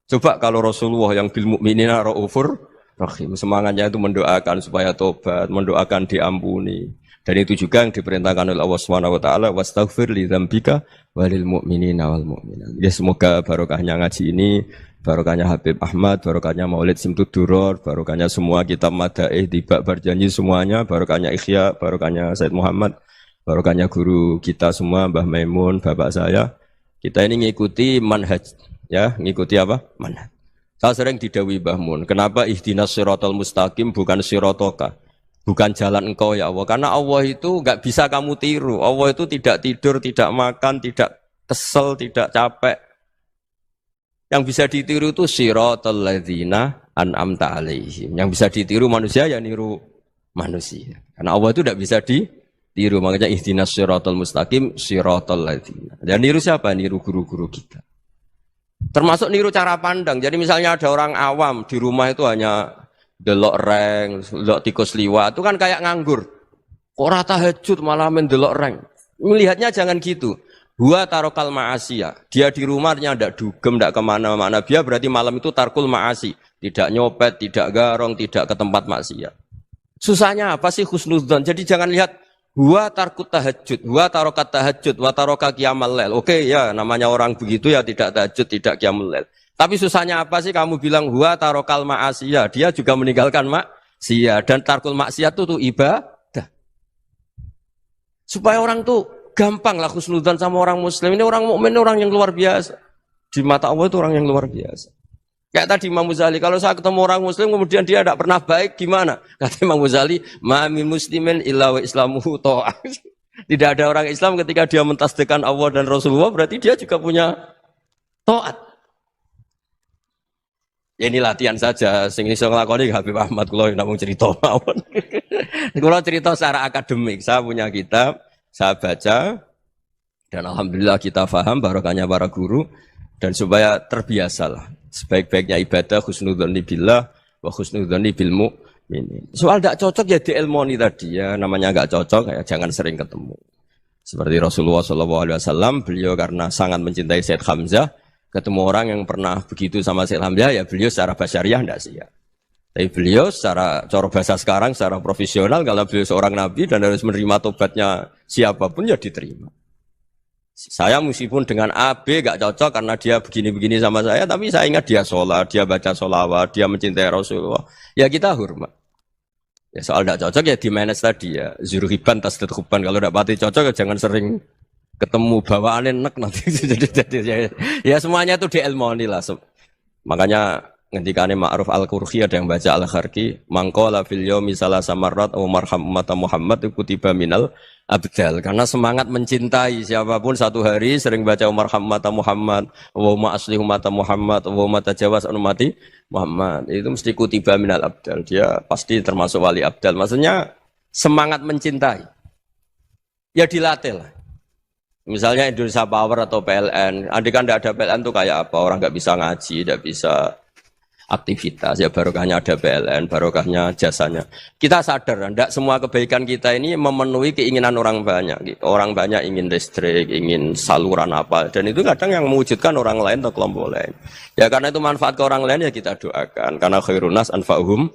Coba kalau Rasulullah yang bil mu'minina ra'ufur rahim, semangatnya itu mendoakan supaya tobat, mendoakan diampuni. Dan itu juga yang diperintahkan oleh Allah Subhanahu wa taala, wastaghfir li dzambika walil mu'minina wal mu'minat. Ya semoga barokahnya ngaji ini, barokahnya Habib Ahmad, barokahnya Maulid Simtud Duror, barokahnya semua kitab madaih tiba berjanji semuanya, barokahnya Ikhya, barokahnya Said Muhammad, barokahnya guru kita semua Mbah Maimun, bapak saya. Kita ini ngikuti manhaj, ya, ngikuti apa? Manhaj. Saya sering didhawuhi Mbah Mun, kenapa ihdinas siratal mustaqim bukan siratoka? Bukan jalan engkau ya Allah. Karena Allah itu enggak bisa kamu tiru. Allah itu tidak tidur, tidak makan, tidak kesel, tidak capek. Yang bisa ditiru itu siratal ladzina an'amta alaihim. Yang bisa ditiru manusia ya niru manusia. Karena Allah itu tidak bisa ditiru. Makanya ihdinas siratal mustaqim siratal ladzina. Dan niru siapa? Niru guru-guru kita. Termasuk niru cara pandang. Jadi misalnya ada orang awam di rumah itu hanya delok reng, delok tikus liwat, itu kan kayak nganggur. Ora tahajud malah mendelok reng. Melihatnya jangan gitu. Huwa tarokal ma'asiyah. Dia di rumahnya tidak dugem, tidak kemana-mana. Dia berarti malam itu tarkul ma'asi. Tidak nyopet, tidak garong, tidak ke tempat maksiat. Susahnya apa sih husnudzon? Jadi jangan lihat huwa tarkut tahajud, huwa tarokat tahajud, wa taroka qiyamul lail. Oke ya, namanya orang begitu ya tidak tahajud, tidak qiyamul lail. Tapi susahnya apa sih kamu bilang huwa tarokal ma'asiyah, dia juga meninggalkan maksiat, dan tarkul maksiat itu ibadah. Supaya orang tuh gampang lah husnudzon sama orang muslim. Ini orang mukmin, orang yang luar biasa. Di mata Allah itu orang yang luar biasa. Kayak tadi Imam Ghazali, kalau saya ketemu orang muslim kemudian dia tidak pernah baik, gimana? Kata Imam Ghazali, ma min muslimin illa wa islamuhu ta'ah. Tidak ada orang Islam ketika dia mentasdihkan Allah dan Rasulullah, berarti dia juga punya taat. Ya ini latihan saja, sing iso nglakoni Habib Ahmad kula namung cerita mawon. Kula cerita secara akademik, saya punya kitab, saya baca dan alhamdulillah kita paham barokahnya para guru dan supaya terbiasalah. Sebaik-baiknya ibadah husnudzon billah wa husnudzon bil mu'minin. Soal tidak cocok ya diilmoni tadi ya, namanya enggak cocok ya jangan sering ketemu. Seperti Rasulullah SAW, beliau karena sangat mencintai Said Hamzah, ketemu orang yang pernah begitu sama Said Hamzah, ya beliau secara basyariah tidak siap. Tapi beliau secara cara bahasa sekarang, secara profesional, kalau beliau seorang nabi dan harus menerima tobatnya siapapun, ya diterima. Saya meskipun dengan A, B gak cocok karena dia begini-begini sama saya, tapi saya ingat dia sholat, dia baca sholawat, dia mencintai Rasulullah. Ya kita hormat. Ya soal gak cocok ya di manage tadi ya. Zurhiban tasdid huban, kalau gak pati cocok ya jangan sering ketemu, bawaannya enak nanti. Ya semuanya itu diilmoni lah. Makanya ngendikane Ma'ruf Al-Qurhi ada yang baca Al-Kharki, mangqala fil yaumi salasa marrat aw marham ummata Muhammad kutiba minal abdal. Karena semangat mencintai siapapun satu hari sering baca marham ummata Muhammad, wa asli ummata Muhammad, wa tajawaz an ummati Muhammad. Itu mesti kutiba minal abdal. Dia pasti termasuk wali abdal. Maksudnya semangat mencintai. Ya dilatih lah. Misalnya Indonesia Power atau PLN, andai kan tidak ada PLN itu kayak apa? Orang nggak bisa ngaji, tidak bisa aktivitas, ya barokahnya ada PLN, barokahnya jasanya. Kita sadar, tidak semua kebaikan kita ini memenuhi keinginan orang banyak. Gitu. Orang banyak ingin listrik, ingin saluran apa, dan itu kadang yang mewujudkan orang lain atau kelompok lain. Ya karena itu manfaat ke orang lain ya kita doakan, karena khairun nas anfa'uhum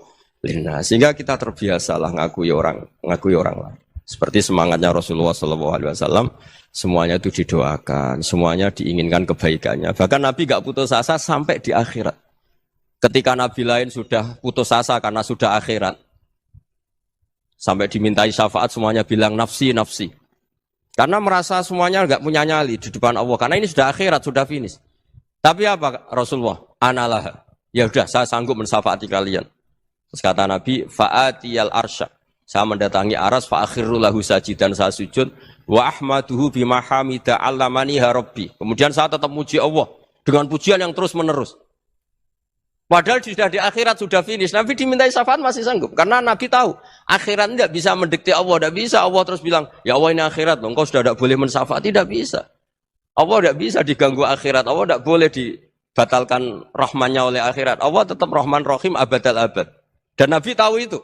linnas. Sehingga kita terbiasalah ngakui orang lain. Seperti semangatnya Rasulullah SAW, semuanya itu didoakan, semuanya diinginkan kebaikannya. Bahkan Nabi gak putus asa sampai di akhirat. Ketika Nabi lain sudah putus asa karena sudah akhirat, sampai dimintai syafaat semuanya bilang nafsi, nafsi. Karena merasa semuanya enggak punya nyali di depan Allah. Karena ini sudah akhirat, sudah finish. Tapi apa Rasulullah? Analah. Ya udah, saya sanggup mensyafaati kalian. Terus kata Nabi, fa'atiyal arsya. Saya mendatangi aras, fa'akhiru lahu sajidan, saya sujud. Wa ahmaduhu bimahamida allamani harabbi. Kemudian saya tetap muji Allah dengan pujian yang terus menerus. Padahal sudah di akhirat, sudah finish. Nabi dimintai syafaat masih sanggup. Karena Nabi tahu, akhirat tidak bisa mendikte Allah. Tidak bisa Allah terus bilang, ya Allah ini akhirat. Engkau sudah tidak boleh mensyafaat. Tidak bisa. Allah tidak bisa diganggu akhirat. Allah tidak boleh dibatalkan rahmannya oleh akhirat. Allah tetap rahman rahim abadal abad. Dan Nabi tahu itu.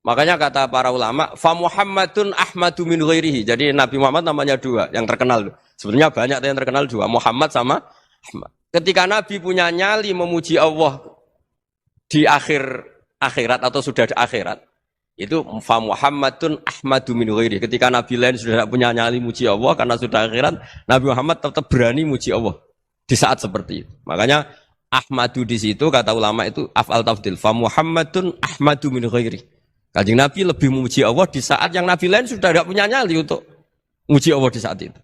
Makanya kata para ulama, fa Muhammadun Ahmadu min ghairihi. Jadi Nabi Muhammad namanya dua yang terkenal. Sebetulnya banyak yang terkenal dua, Muhammad sama Ahmad. Ketika Nabi punya nyali memuji Allah di akhirat atau sudah di akhirat, itu fa Muhammadun Ahmadu min ghairihi. Ketika Nabi lain sudah tidak punya nyali muji Allah karena sudah akhirat, Nabi Muhammad tetap berani muji Allah di saat seperti itu. Makanya Ahmadu di situ kata ulama itu af'al tafdil, fa Muhammadun Ahmadu min ghairihi. Kanjeng Nabi lebih memuji Allah di saat yang Nabi lain sudah tidak punya nyali untuk memuji Allah di saat itu.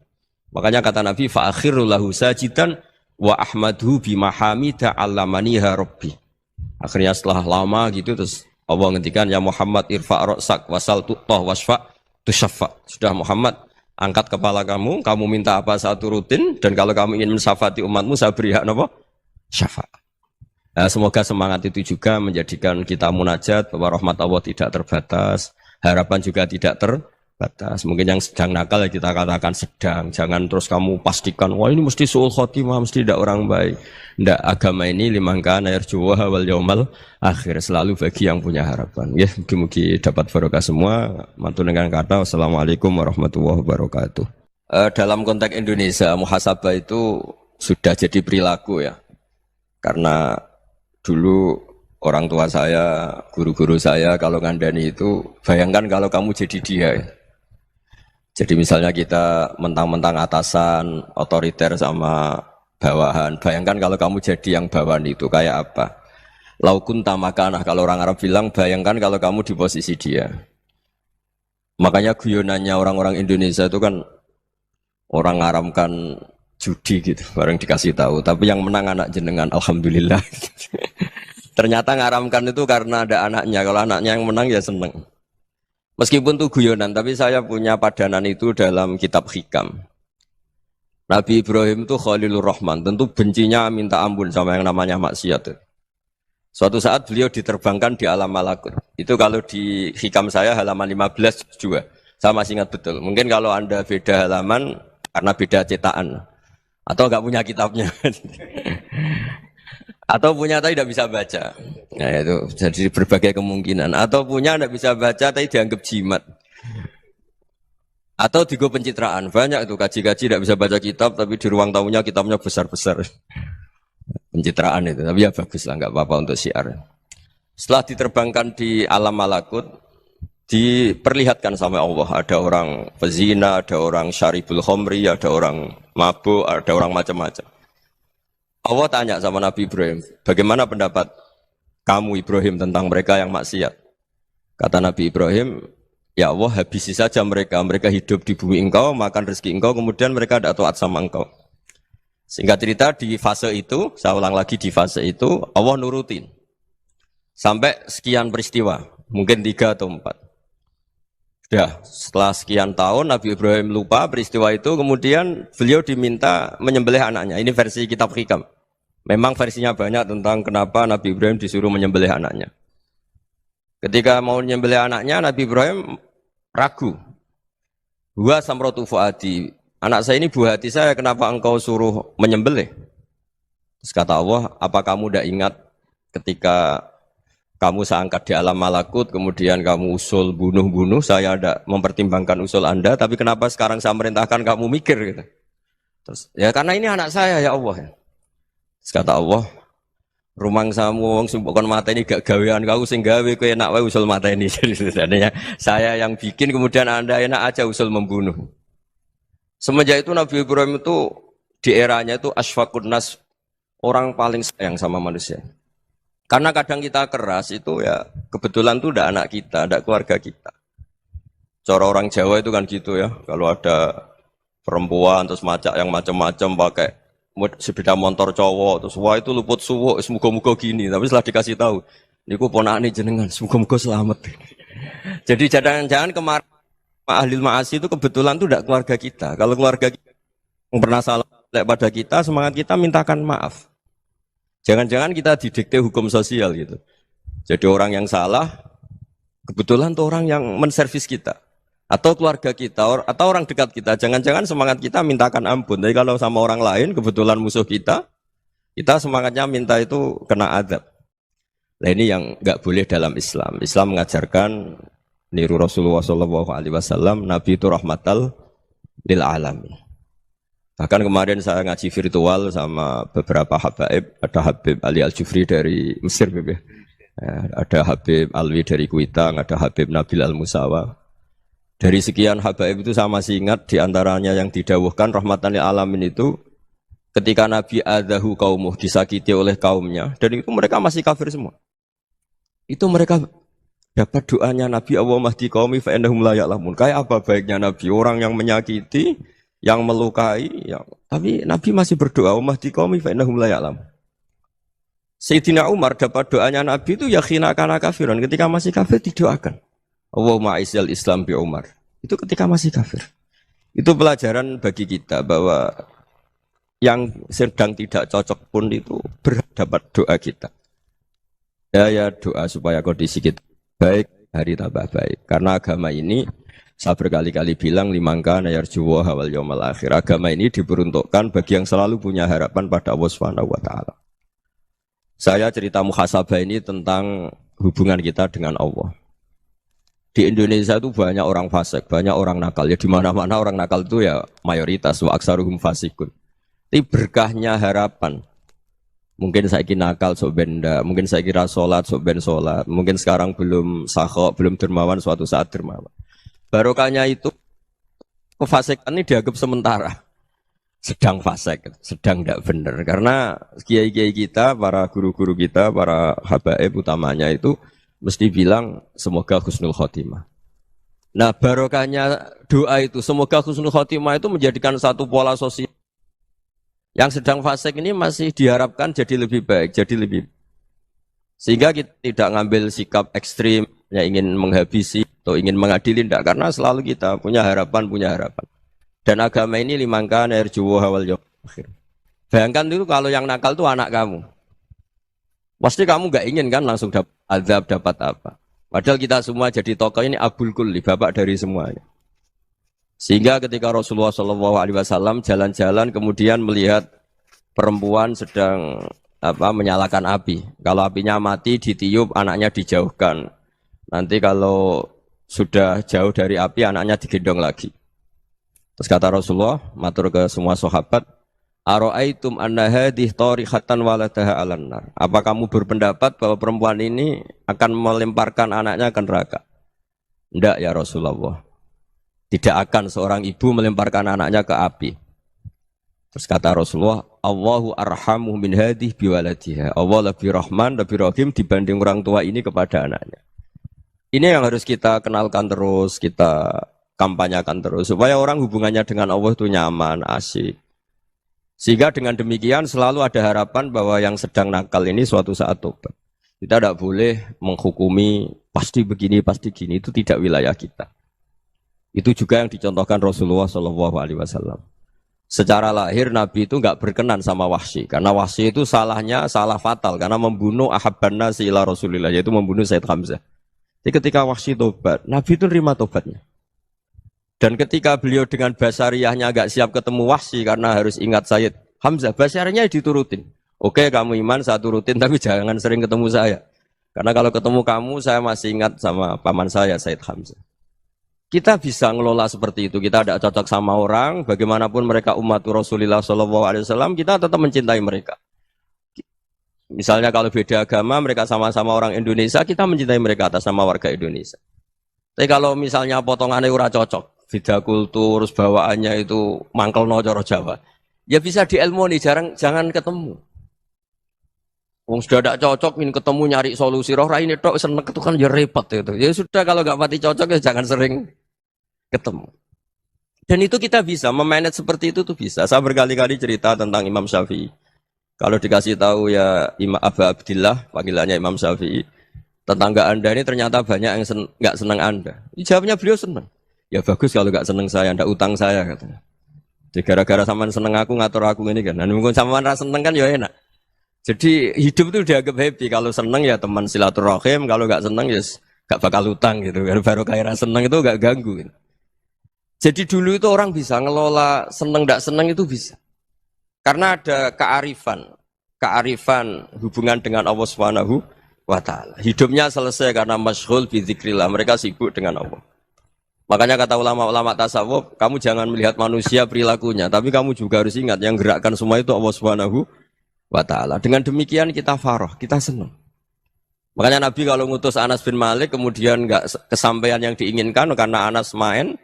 Makanya kata Nabi, fa akhiru lahu sajidan wa ahmadhu bi mahamida 'allamaniha rabbi. Akhirnya setelah lama gitu terus Allah ngendikan ya Muhammad irfa' ra'sak wasal tu'tah wasfa' tusyaffa. Sudah Muhammad, angkat kepala kamu minta apa saat turutin dan kalau kamu ingin mensafati umatmu saya beri hak napa? Syafaat. Nah, semoga semangat itu juga menjadikan kita munajat bahwa rahmat Allah tidak terbatas, harapan juga tidak terbatas. Mungkin yang sedang nakal ya kita katakan sedang, jangan terus kamu pastikan wah ini mesti suul khotimah, mesti tidak orang baik. Tidak, agama ini liman kana yarjuwa wal yaumal akhir, selalu bagi yang punya harapan. Ya, mugi-mugi dapat barokah semua. Mantul dengan kata wassalamualaikum warahmatullahi wabarakatuh. Dalam konteks Indonesia, muhasabah itu sudah jadi perilaku ya. Karena dulu orang tua saya, guru-guru saya kalau ngandani itu, bayangkan kalau kamu jadi dia. Jadi misalnya kita mentang-mentang atasan, otoriter sama bawahan. Bayangkan kalau kamu jadi yang bawahan itu kayak apa? Laukun tamakanah, kalau orang Arab bilang, bayangkan kalau kamu di posisi dia. Makanya guyonannya orang-orang Indonesia itu kan orang ngaramkan judi gitu, bareng dikasih tahu. Tapi yang menang anak jenengan, alhamdulillah. Ternyata ngaramkan itu karena ada anaknya. Kalau anaknya yang menang ya seneng. Meskipun itu guyonan, tapi saya punya padanan itu dalam kitab Hikam. Nabi Ibrahim itu Khalilur Rahman, tentu bencinya minta ampun sama yang namanya maksiat. Suatu saat beliau diterbangkan di alam malakut. Itu kalau di Hikam saya halaman 15 juga. Saya masih ingat betul. Mungkin kalau Anda beda halaman karena beda cetakan. Atau enggak punya kitabnya. Atau punya tapi tidak bisa baca. Nah itu jadi berbagai kemungkinan. Atau punya tidak bisa baca tapi dianggap jimat. Atau digo pencitraan. Banyak itu kaji-kaji tidak bisa baca kitab tapi di ruang tamunya kitabnya besar-besar. Pencitraan itu. Tapi ya bagus lah, enggak apa-apa untuk syiar. Setelah diterbangkan di alam malakut, diperlihatkan sama Allah. Ada orang pezina, ada orang syaribul khomri, ada orang mabuk, ada orang macam-macam. Allah tanya sama Nabi Ibrahim, bagaimana pendapat kamu Ibrahim tentang mereka yang maksiat? Kata Nabi Ibrahim, ya Allah habisi saja mereka. Mereka hidup di bumi engkau, makan rezeki engkau, kemudian mereka tidak taat sama engkau. Singkat cerita di fase itu, saya ulang lagi di fase itu, Allah nurutin. Sampai sekian peristiwa, mungkin 3 atau 4. Sudah, setelah sekian tahun Nabi Ibrahim lupa peristiwa itu, kemudian beliau diminta menyembelih anaknya. Ini versi kitab Hikam. Memang versinya banyak tentang kenapa Nabi Ibrahim disuruh menyembelih anaknya. Ketika mau menyembelih anaknya, Nabi Ibrahim ragu. Huwa samratu fuadi. Anak saya ini buah hati saya, kenapa engkau suruh menyembelih? Terus kata Allah, apa kamu tidak ingat ketika kamu saya angkat di alam malakut, kemudian kamu usul bunuh-bunuh, saya ada mempertimbangkan usul Anda, tapi kenapa sekarang saya merintahkan kamu mikir gitu. Terus, ya karena ini anak saya ya Allah. Terus kata Allah, rumang samu wong sumpukon mata ini gak gawean kau sing gawe kowe enak wae usul mata ini. Jadi sebenarnya saya yang bikin, kemudian Anda enak aja usul membunuh. Semenjak itu Nabi Ibrahim itu di eranya itu asfaqun nas, orang paling sayang sama manusia. Karena kadang kita keras itu ya kebetulan tuh udah anak kita, ada keluarga kita. Cara orang Jawa itu kan gitu ya, kalau ada perempuan terus macak yang macam-macam pakai sepeda motor cowok terus wah itu luput suwuk, semoga-moga gini. Tapi setelah dikasih tahu, niku ponakane jenengan, semoga-moga selamat. Jadi jangan-jangan kemarin ahli ma'asi itu kebetulan tuh udah keluarga kita. Kalau keluarga kita yang pernah salah pada kita, semangat kita mintakan maaf. Jangan-jangan kita didikte hukum sosial gitu. Jadi orang yang salah, kebetulan tuh orang yang menservis kita. Atau keluarga kita, atau orang dekat kita. Jangan-jangan semangat kita mintakan ampun. Tapi kalau sama orang lain, kebetulan musuh kita semangatnya minta itu kena azab. Nah ini yang nggak boleh dalam Islam. Islam mengajarkan niru Rasulullah SAW, Nabi itu rahmatal lil alamin. Bahkan kemarin saya ngaji virtual sama beberapa habaib, ada Habib Ali Al-Jufri dari Mesir, ya. Ada Habib Alwi dari Kuitang, ada Habib Nabil Al-Musawa. Dari sekian habaib itu saya masih ingat diantaranya yang didawuhkan rahmatan lil alamin itu ketika Nabi adahu kaumuh disakiti oleh kaumnya, dan itu mereka masih kafir semua. Itu mereka dapat doanya Nabi Allahumma hdi qaumi fa innahum la ya'lamun. Kayak apa baiknya Nabi, orang yang menyakiti, yang melukai, tapi Nabi masih berdoa Allahumma hdi qaumi fa innahum la ya'lamun. Sayyidina Umar dapat doanya Nabi itu yakhina kana kafiran, ketika masih kafir didoakan. Allahumma aisyal Islam bi Umar. Itu ketika masih kafir. Itu pelajaran bagi kita bahwa yang sedang tidak cocok pun itu berdapat doa kita. Ya doa supaya kondisi kita baik, hari tambah baik. Karena agama ini, saya berkali-kali bilang, limangka nayarjuwa hawal yawmal akhir. Agama ini diperuntukkan bagi yang selalu punya harapan pada Allah Subhanahu wa Ta'ala. Saya cerita muhasabah ini tentang hubungan kita dengan Allah. Di Indonesia itu banyak orang fasik, banyak orang nakal. Ya di mana-mana orang nakal itu ya mayoritas, wa aksaruhum fasikun. Tapi berkahnya harapan. Mungkin saya kira nakal sok benda, mungkin saya kira sholat sok ben sholat, mungkin sekarang belum sakhok, belum dermawan, suatu saat dermawan. Barokahnya itu kefasikan ini dianggap sementara, sedang fasik, sedang tidak benar. Karena kiai-kiai kita, para guru-guru kita, para habaib utamanya itu mesti bilang semoga husnul khotimah. Nah barokahnya doa itu semoga husnul khotimah itu menjadikan satu pola sosial. Yang sedang fasik ini masih diharapkan jadi lebih baik, jadi lebih. Sehingga kita tidak ngambil sikap ekstrim, yang ingin menghabisi atau ingin mengadili, tidak. Karena selalu kita punya harapan. Dan agama ini limangka nerjuwo hawal yawmal akhir. Bayangkan itu kalau yang nakal itu anak kamu. Pasti kamu gak ingin kan langsung dapat azab, dapat apa. Padahal kita semua jadi tokoh ini abul kulli, bapak dari semuanya. Sehingga ketika Rasulullah SAW jalan-jalan kemudian melihat perempuan sedang menyalakan api. Kalau apinya mati ditiup, anaknya dijauhkan. Nanti kalau sudah jauh dari api, anaknya digendong lagi. Terus kata Rasulullah, matur ke semua sahabat, Aro'aitum anna hadih tarihatan waladaha alan nar. Apa kamu berpendapat bahwa perempuan ini akan melemparkan anaknya ke neraka? Tidak ya Rasulullah. Tidak akan seorang ibu melemparkan anaknya ke api. Terus kata Rasulullah, Allahu arhamu min hadih biwaladiha. Allah lebih rahman, lebih rahim dibanding orang tua ini kepada anaknya. Ini yang harus kita kenalkan terus, kita kampanyakan terus. Supaya orang hubungannya dengan Allah itu nyaman, asik. Sehingga dengan demikian selalu ada harapan bahwa yang sedang nakal ini suatu saat tobat. Kita tidak boleh menghukumi pasti begini, pasti gini. Itu tidak wilayah kita. Itu juga yang dicontohkan Rasulullah SAW. Secara lahir Nabi itu nggak berkenan sama Wahsy, karena Wahsy itu salahnya salah fatal karena membunuh ahabban nasi ila Rasulillah, yaitu membunuh Sayyid Hamzah. Jadi ketika Wahsy tobat, Nabi itu nerima tobatnya. Dan ketika beliau dengan basariyahnya nggak siap ketemu Wahsy karena harus ingat Sayyid Hamzah, basariyahnya diturutin. Oke, kamu iman, saya turutin, tapi jangan sering ketemu saya. Karena kalau ketemu kamu, saya masih ingat sama paman saya, Sayyid Hamzah. Kita bisa ngelola seperti itu. Kita tidak cocok sama orang, bagaimanapun mereka umat Rasulullah SAW, kita tetap mencintai mereka. Misalnya kalau beda agama, mereka sama-sama orang Indonesia, kita mencintai mereka atas nama warga Indonesia. Tapi kalau misalnya potongannya ora cocok, beda kultur, bawaannya itu mangkel no coro Jawa, ya bisa diilmoni, jangan ketemu. Wong sudah tidak cocok, ingin ketemu nyari solusi. Roh ini tok seneng itu kan ya repot itu. Ya sudah kalau nggak pati cocok ya jangan sering ketemu. Dan itu kita bisa memanage seperti itu tuh bisa. Saya berkali-kali cerita tentang Imam Syafi'i. Kalau dikasih tahu ya Imam Aba Abdillah, panggilannya Imam Syafi'i, tetangga anda ini ternyata banyak yang nggak senang anda. Jawabnya beliau senang. Ya bagus kalau nggak senang saya, ndak utang saya katanya. Jadi gara-gara sampean seneng aku ngatur aku ini kan. Dan mungkin sampean rasa seneng kan ya enak. Jadi hidup itu dianggap happy. Kalau seneng ya teman silaturahim, kalau nggak seneng ya nggak bakal utang gitu. Baru kaya seneng itu nggak ganggu. Gitu. Jadi dulu itu orang bisa ngelola seneng nggak seneng itu bisa. Karena ada kearifan hubungan dengan Allah Subhanahu wa ta'ala. Hidupnya selesai karena masyghul bi dzikrillah, mereka sibuk dengan Allah. Makanya kata ulama-ulama tasawuf, kamu jangan melihat manusia perilakunya, tapi kamu juga harus ingat yang gerakkan semua itu Allah Subhanahu wa ta'ala. Dengan demikian kita farah, kita senang. Makanya Nabi kalau ngutus Anas bin Malik kemudian enggak kesampaian yang diinginkan karena Anas main,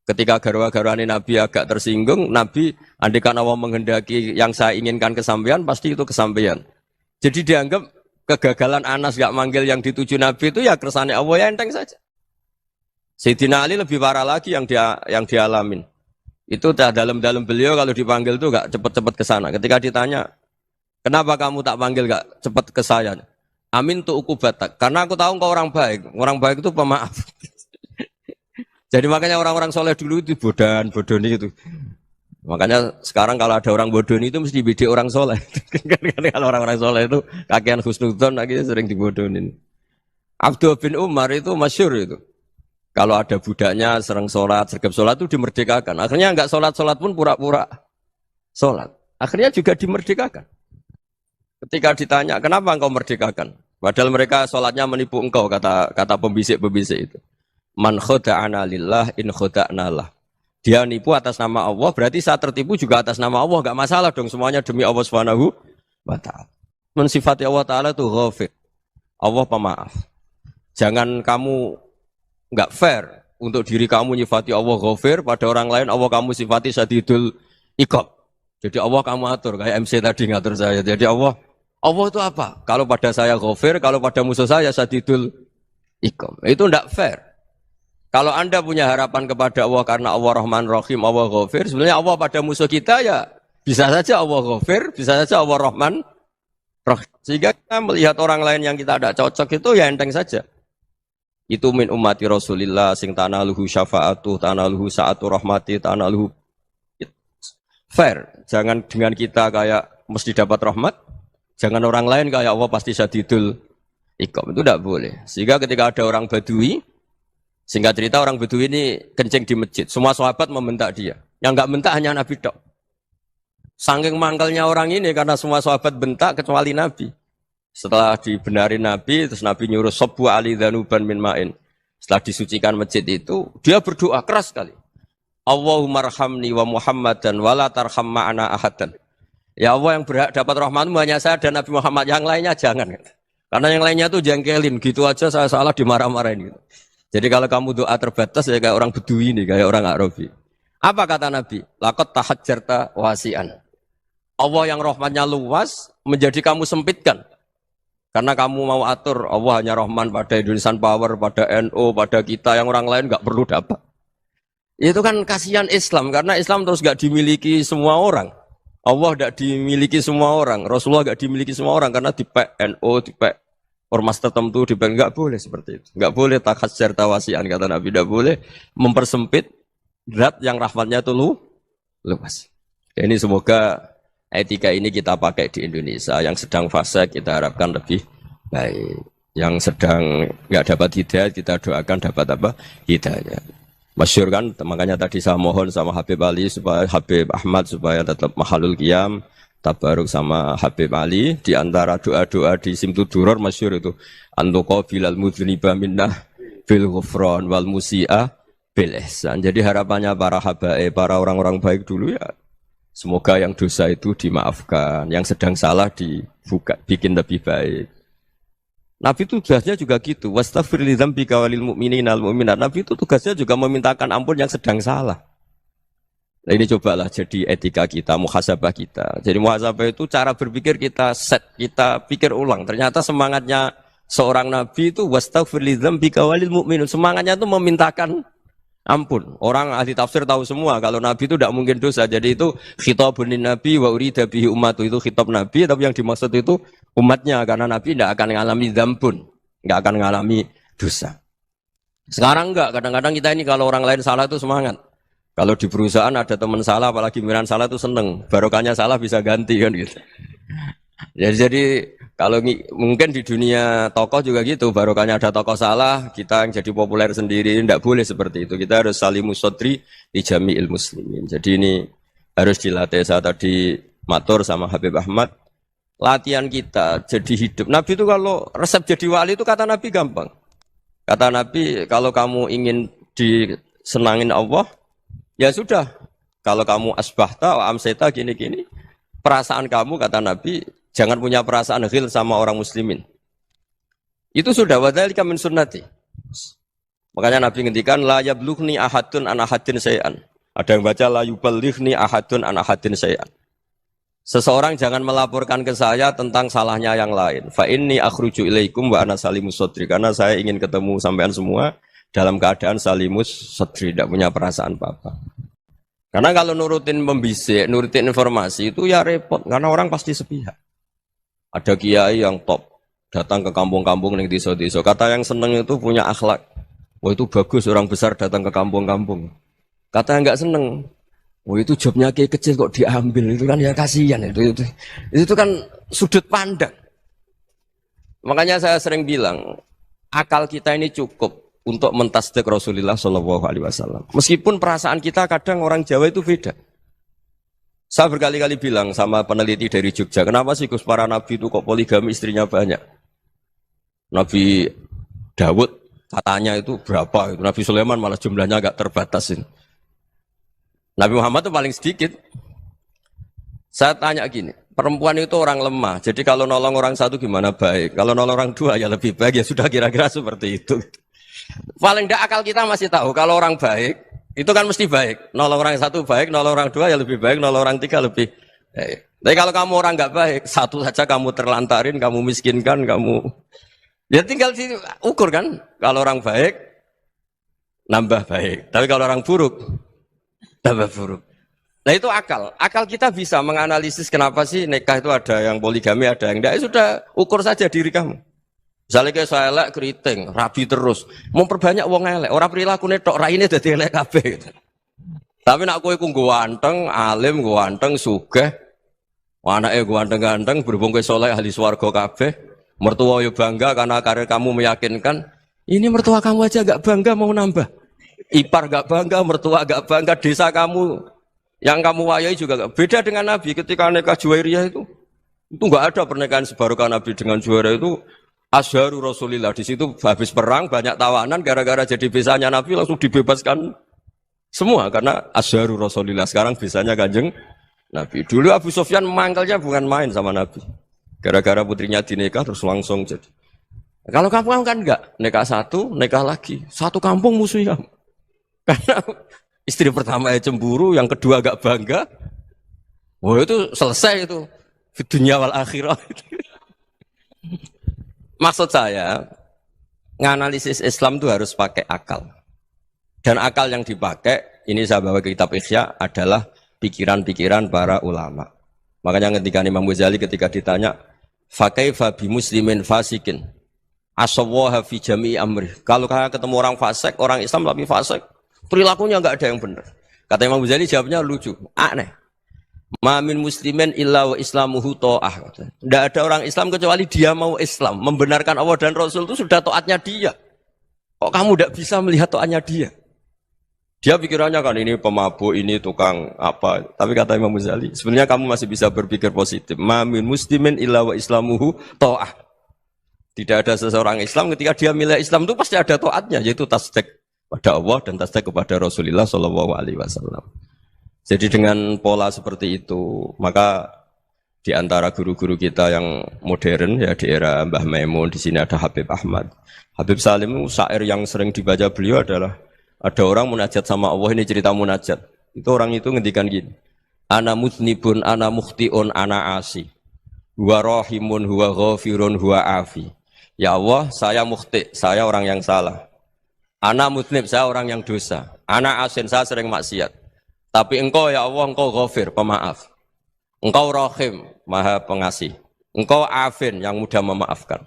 ketika garwa-garwani Nabi agak tersinggung, Nabi andaikan Allah menghendaki yang saya inginkan kesampaian, pasti itu kesampaian. Jadi dianggap kegagalan Anas enggak manggil yang dituju Nabi itu ya kersane Allah, ya enteng saja. Sayyidina Ali lebih parah lagi yang dialamin. Itu dalam beliau kalau dipanggil itu enggak cepat-cepat ke sana. Ketika ditanya, "Kenapa kamu tak panggil enggak cepat ke saya?" Amin tu ukubatak. Karena aku tahu engkau orang baik. Orang baik itu pemaaf. Jadi makanya orang-orang soleh dulu itu bodoni itu. Makanya sekarang kalau ada orang bodoni itu mesti bidik orang soleh. Kalau orang-orang soleh itu kakean husnudzon akhirnya sering dibodonin. Abdul bin Umar itu masyhur itu. Kalau ada budaknya sering sholat, sergap sholat itu dimerdekakan. Akhirnya enggak sholat pun pura-pura sholat. Akhirnya juga dimerdekakan. Ketika ditanya, kenapa engkau merdekakan? Padahal mereka sholatnya menipu engkau, kata pembisik-pembisik itu. Man khoda'ana lillah in khoda'na lah. Dia nipu atas nama Allah, berarti saat tertipu juga atas nama Allah. Enggak masalah dong, semuanya demi Allah Subhanahu wa ta'ala. Mensifati Allah Ta'ala itu ghafir. Allah pemaaf. Jangan kamu enggak fair untuk diri kamu nyifati Allah ghafir, pada orang lain Allah kamu sifati syadidul iqab. Jadi Allah kamu atur, kayak MC tadi ngatur saya. Jadi Allah itu apa? Kalau pada saya ghafir, kalau pada musuh saya syadidul iqab. Itu tidak fair. Kalau Anda punya harapan kepada Allah karena Allah Rahman Rahim, Allah ghafir, sebenarnya Allah pada musuh kita ya bisa saja Allah ghafir, bisa saja Allah Rahman Rahim. Sehingga kita melihat orang lain yang kita tidak cocok itu ya enteng saja. Itu min ummati Rasulillah sing tanaluhu syafa'atu, tanaluhu sa'atu rahmati, tanaluhu fair. Jangan dengan kita kayak mesti dapat rahmat. Jangan orang lain kayak Allah pasti syadidul iqab. Itu tidak boleh. Sehingga ketika ada orang Badui, singkat cerita orang Badui ini kencing di masjid. Semua sahabat membentak dia. Yang enggak bentak hanya Nabi tok. Saking mangkelnya orang ini karena semua sahabat bentak kecuali Nabi. Setelah dibenarin Nabi, terus Nabi nyuruh sabbu ali dhanuban min ma'in. Setelah disucikan masjid itu, dia berdoa keras sekali. Allahumma arhamni wa Muhammadan wa la tarham ma'ana ahadan. Ya Allah, yang berhak dapat rahmatmu hanya saya dan Nabi Muhammad, yang lainnya jangan. Karena yang lainnya tuh jengkelin, gitu aja saya salah dimarah-marahin gitu. Jadi kalau kamu doa terbatas ya kayak orang Bedui ini, kayak orang Arabi. Apa kata Nabi? Laqad tahajjarta wasi'an. Allah yang rahmatnya luas menjadi kamu sempitkan. Karena kamu mau atur Allah hanya rahman pada Indonesian Power, pada NU, pada kita, yang orang lain nggak perlu dapat. Itu kan kasihan Islam, karena Islam terus nggak dimiliki semua orang. Allah tidak dimiliki semua orang, Rasulullah tidak dimiliki semua orang karena di NU, di ormas tertentu, di nggak boleh seperti itu, nggak boleh takhasyar tawasian kata Nabi, tidak boleh mempersempit zat yang rahmatnya itu luas. Ini semoga etika ini kita pakai di Indonesia, yang sedang fase kita harapkan lebih baik, yang sedang nggak dapat hidayah kita doakan dapat apa hidayah. Masyhur kan, makanya tadi saya mohon sama Habib Ali supaya Habib Ahmad supaya tetap mahalul qiyam, tabaruk sama Habib Ali di antara doa-doa di Simtud Duror masyhur itu antuqabilal mudhniba minnah bil ghufran wal musi'a bil ihsan. Jadi harapannya para habaib, para orang-orang baik dulu ya semoga yang dosa itu dimaafkan, yang sedang salah dibuka, bikin lebih baik. Nabi itu tugasnya juga gitu. Wastaghfir li dzambika walil mu'minina wal mu'minat. Nabi itu tugasnya juga memintakan ampun yang sedang salah. Nah, ini cobalah jadi etika kita, muhasabah kita. Jadi muhasabah itu cara berpikir kita set, kita pikir ulang. Ternyata semangatnya seorang nabi itu wastaghfir li dzambika walil mu'minun. Semangatnya itu memintakan ampun. Orang ahli tafsir tahu semua kalau nabi itu tidak mungkin dosa. Jadi itu khitabun nabi wa urida bihi ummatu, itu khitab nabi, tapi yang dimaksud itu umatnya, karena nabi tidak akan mengalami dzambun, tidak akan mengalami dosa. Sekarang enggak, kadang-kadang kita ini kalau orang lain salah itu semangat. Kalau di perusahaan ada teman salah, apalagi miran salah itu seneng. Barokahnya salah bisa ganti kan gitu. Jadi kalau mungkin di dunia tokoh juga gitu, barokahnya ada tokoh salah, kita yang jadi populer sendiri, tidak boleh seperti itu. Kita harus salimus sodri di jami'il muslimin. Jadi ini harus dilatih. Saya tadi matur sama Habib Ahmad, latihan kita jadi hidup. Nabi itu kalau resep jadi wali itu kata Nabi gampang. Kata Nabi, kalau kamu ingin disenangin Allah, ya sudah. Kalau kamu asbahta wa amseta gini-gini, perasaan kamu kata Nabi jangan punya perasaan ghil sama orang muslimin. Itu sudah wadzalika min sunnati. Makanya Nabi ngendikan la yablughni ahadun an ahadin syai'an. Ada yang baca la yuballighni ahadun an ahadin syai'an. Seseorang jangan melaporkan ke saya tentang salahnya yang lain. Fa inni akhruju ilaikum wa ana salimus sadri. Karena saya ingin ketemu sampean semua dalam keadaan salimus sadri, tidak punya perasaan apa-apa. Karena kalau nurutin pembisik, nurutin informasi itu ya repot. Karena orang pasti sepihak. Ada kiai yang top, datang ke kampung-kampung ning desa-desa. Kata yang seneng itu punya akhlak. Wah itu bagus orang besar datang ke kampung-kampung. Kata yang nggak seneng, wah itu jobnya kayak kecil kok diambil, itu kan ya kasihan itu kan sudut pandang. Makanya saya sering bilang akal kita ini cukup untuk mentasdik Rasulullah Shallallahu Alaihi Wasallam. Meskipun perasaan kita kadang orang Jawa itu beda. Saya berkali-kali bilang sama peneliti dari Jogja, kenapa sih Gus para nabi itu kok poligami istrinya banyak? Nabi Dawud katanya itu berapa? Nabi Sulaiman malah jumlahnya agak terbatasin. Nabi Muhammad itu paling sedikit. Saya tanya gini, perempuan itu orang lemah, jadi kalau nolong orang satu gimana baik, kalau nolong orang dua ya lebih baik, ya sudah kira-kira seperti itu. Paling tidak akal kita masih tahu, kalau orang baik, itu kan mesti baik. Nolong orang satu baik, nolong orang dua ya lebih baik, nolong orang tiga lebih baik. Tapi kalau kamu orang nggak baik, satu saja kamu terlantarin, kamu miskinkan, kamu... Ya tinggal diukur kan, kalau orang baik, nambah baik. Tapi kalau orang buruk, tambah buruk. Nah itu akal. Akal kita bisa menganalisis kenapa sih nikah itu ada yang poligami, ada yang enggak. Sudah ukur saja diri kamu. Misalnya kayak saya elek keriting, rabi terus. Memperbanyak wong elek. Orang perilaku netok raine dadi elek kabeh. Tapi nak kowe ku ganteng, alim, ganteng, sugih. Anake ganteng-ganteng, berhubung kowe saleh ahli swarga kabeh. Mertua yo bangga karena karir kamu meyakinkan. Ini mertua kamu aja enggak bangga mau nambah. Ipar gak bangga, mertua gak bangga, desa kamu yang kamu wayai juga gak. Beda dengan Nabi ketika nikah Juwairiyah itu gak ada pernikahan sebarokah Nabi dengan Juwairiyah itu asharu Rasulillah. Di situ habis perang banyak tawanan gara-gara jadi besanya Nabi langsung dibebaskan semua karena asharu Rasulillah. Sekarang besanya Kanjeng Nabi. Dulu Abu Sufyan mangkalnya bukan main sama Nabi. Gara-gara putrinya dinikah terus langsung jadi. Kalau kamu kan enggak, nikah satu, nikah lagi. Satu kampung musuh kamu. Karena istri pertama ya cemburu, yang kedua agak bangga. Wah itu selesai itu. Di dunia wal akhirah. Maksud saya, nganalisis Islam itu harus pakai akal. Dan akal yang dipakai, ini saya bawa ke kitab Ihya, adalah pikiran-pikiran para ulama. Makanya ketika Imam Ghazali ketika ditanya, fakaifa bi muslimin fasikin asawaha fi jami'i amri. Kalau kalian ketemu orang fasik, orang Islam tapi fasik, perilakunya enggak ada yang benar. Kata Imam Ghazali jawabnya lucu, aneh. Ma min muslimin illa wa islamuhu ta'ah. Enggak ada orang Islam kecuali dia mau Islam, membenarkan Allah dan Rasul itu sudah taatnya dia. Kok kamu enggak bisa melihat taatnya dia? Dia pikirannya kan ini pemabuk, ini tukang apa. Tapi kata Imam Ghazali, sebenarnya kamu masih bisa berpikir positif. Ma min muslimin illa wa islamuhu ta'ah. Tidak ada seseorang Islam ketika dia milih Islam itu pasti ada taatnya, yaitu tasdik pada Allah dan tasdik kepada Rasulullah Shallallahu Alaihi Wasallam. Jadi dengan pola seperti itu, maka di antara guru-guru kita yang modern ya di era Mbah Maimun, di sini ada Habib Ahmad, Habib Salim, syair yang sering dibaca beliau adalah ada orang munajat sama Allah, ini cerita munajat. Itu orang itu ngendikan gini, ana mutnibun, ana mukhtiun, ana asi, huwa rahimun, huwa ghafirun, huwa afi. Ya Allah, saya mukhti, saya orang yang salah. Ana mutnib, saya orang yang dosa. Ana asin, saya sering maksiat. Tapi engkau ya Allah, engkau ghafir, pemaaf. Engkau rahim, maha pengasih. Engkau afin, yang mudah memaafkan.